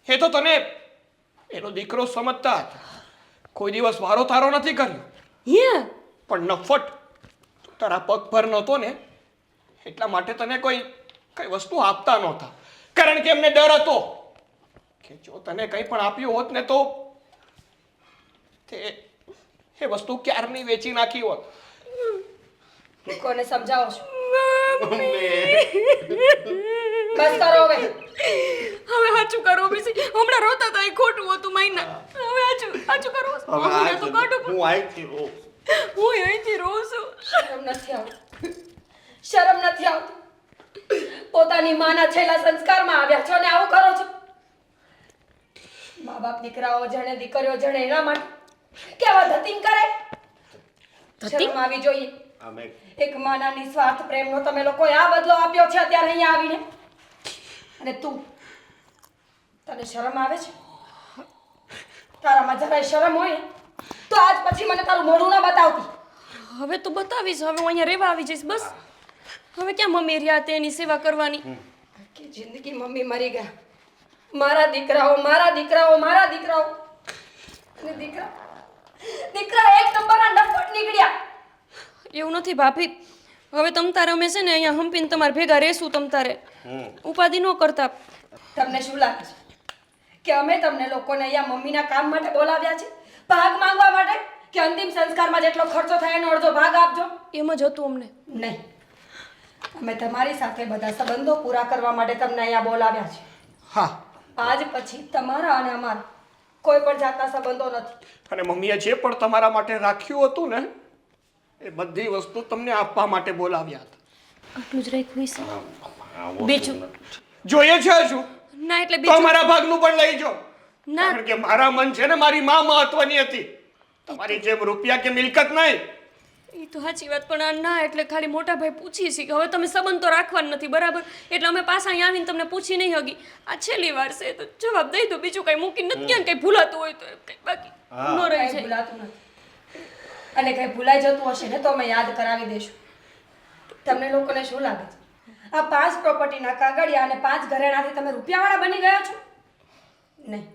એ તો તને એનો દીકરો સમજતા હતા કોઈ દિવસ વારો તારો નથી કર્યો હે પણ નફટ તું તારા પગ પર નહોતો ને એટલા માટે તને કઈ વસ્તુ આપતા નહોતા કારણ કે એમને ડર હતો કે જો તને કંઈ પણ આપ્યું હોત ને તો તે એ વસ્તુ ક્યારની વેચી નાખી હોત કોને સમજાવો છો મમ્મી. બસ કરો હવે હવે સાચું કરો બીસી હમણાં રોતા હતા એ ખોટું હતું મહિના હવે સાચું કરો હવે હમણાં તો કાઢું હું અહીંથી રોઉં. હું અહીંથી રોઉં છું શરમ નથી આવતી શરમ નથી આવતી પોતાની માના છેલ્લા સંસ્કારમાં આવ્યા છો અને આવું કરો છો. મા બાપ દીકરાઓ જણે દીકરીઓ જણે એના માટે કેવા ધતિંગ કરે. શરમ આવી જોઈએ. અમે એક માના નિસ્વાર્થ પ્રેમનો તમે લોકોએ આ બદલો આપ્યો છે અત્યારે અહીંયા આવીને. અને તું, તને શરમ આવે છે? તારામાં જરાય શરમ હોય ને તો આજ પછી મને તારું મોઢું ના બતાવતી. હવે તો બતાવીશ. હવે હું અહીંયા રહેવા આવી જઈશ બસ. હવે ક્યાં મમ્મી રહ્યા તેની સેવા કરવાની. કે જિંદગી મમ્મી મરી ગયા. મારા દીકરાઓ મારા દીકરાઓ મારા દીકરાઓ અને દીકરા એક નંબરના નફટ નીકળ્યા. એવું નથી ભાભી. હવે તમ તારે અમે છે ને અહીંયા હંપીને તમારે ભેગા રહેશું. તમ તારે ઉપાધિ ન કરતા. તમને શું લાગે છે કે અમે તમને લોકોને અહીંયા મમ્મીના કામ માટે બોલાવ્યા છે? ભાગ માંગવા માટે? કે અંતિમ સંસ્કારમાં જેટલો ખર્ચો થાય એનો અડધો ભાગ આપજો? એમ જ હતું અમને. નહીં, અમે તમારી સાથે બધા સંબંધો પૂરા કરવા માટે તમને અહીંયા બોલાવ્યા છે. હા, આજ પછી તમારા અને અમારા કોઈ પણ જાતના સંબંધો નથી. અને મમ્મીએ જે પણ તમારા માટે રાખ્યું હતું ને એ બધી વસ્તુ તમને આપવા માટે બોલાવ્યા હતા. આટલું જ રાખ્યું છે. બીજું જોઈએ છે શું? ના એટલે તો બીજું મારા ભાગનું પણ લઈ જાઓ. ના. કારણ કે મારા મન છે ને મારી માં મહત્વની હતી. તમારી જેમ રૂપિયા કે મિલકત નહીં. એ તો સાચી વાત. પણ આ ના એટલે ખાલી મોટા ભાઈ પૂછી છે કે હવે તમે સંબંધ તો રાખવાના નથી બરાબર. એટલે અમે પાછા અહીં આવીને તમને પૂછી નહીં હગી. આ છેલ્લી વાર છે તો જવાબ દઈ દો. બીજું કઈ મૂકી નથી ક્યાં કઈ ભૂલાતું હોય તો એમ કંઈ બાકી ન રહી કંઈ જાય. ભૂલાતું નથી. અને કંઈ ભૂલાઈ જતું હશે ને તો અમે યાદ કરાવી દઈશું. તમને લોકોને શું લાગે છે આ 5 પ્રોપર્ટીના કાગળિયા અને 5 ઘરેણાથી તમે રૂપિયાવાળા બની ગયા છો? નહીં,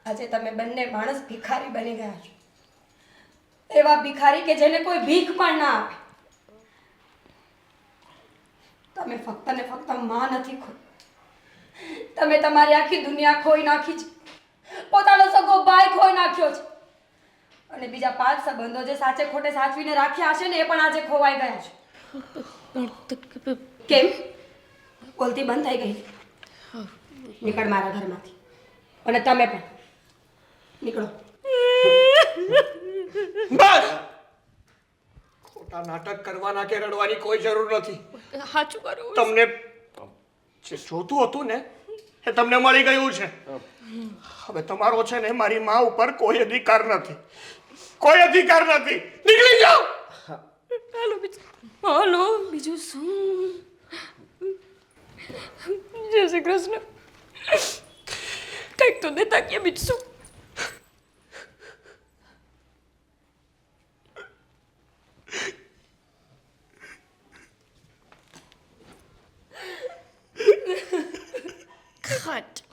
આજે તમે બંને માણસ ભિખારી બની ગયા છો. એવા ભિખારી કે જેને કોઈ ભીખ પણ ના આપે. તમે ફક્ત ને ફક્ત માં નથી ખોઈ. તમે તમારી આખી દુનિયા ખોઈ નાખી છે. પોતાનો સગો ભાઈ ખોઈ નાખ્યો છે. અને બીજા 5 સંબંધો જે સાચે ખોટે સાચવીને રાખ્યા હશે ને એ પણ આજે ખોવાઈ ગયા છે. કેમ? બોલતી બંધ થઈ ગઈ? નીકળ મારા ઘરમાંથી. અને તમે પણ નીકળો. બસ, ખોટા નાટક કરવાના કે રડવાની કોઈ જરૂર નથી. સાચું કરો. તમને જે જોતું હતું ને એ તમને મળી ગયું છે. હવે તમારો છે ને મારી માં ઉપર કોઈ અધિકાર નથી. કોઈ અધિકાર નથી. નીકળી જાઓ. હાલો બીજું શું? જય શ્રી કૃષ્ણ. કંઈક તો દેતા ક્યાં બીજું શું? Cut.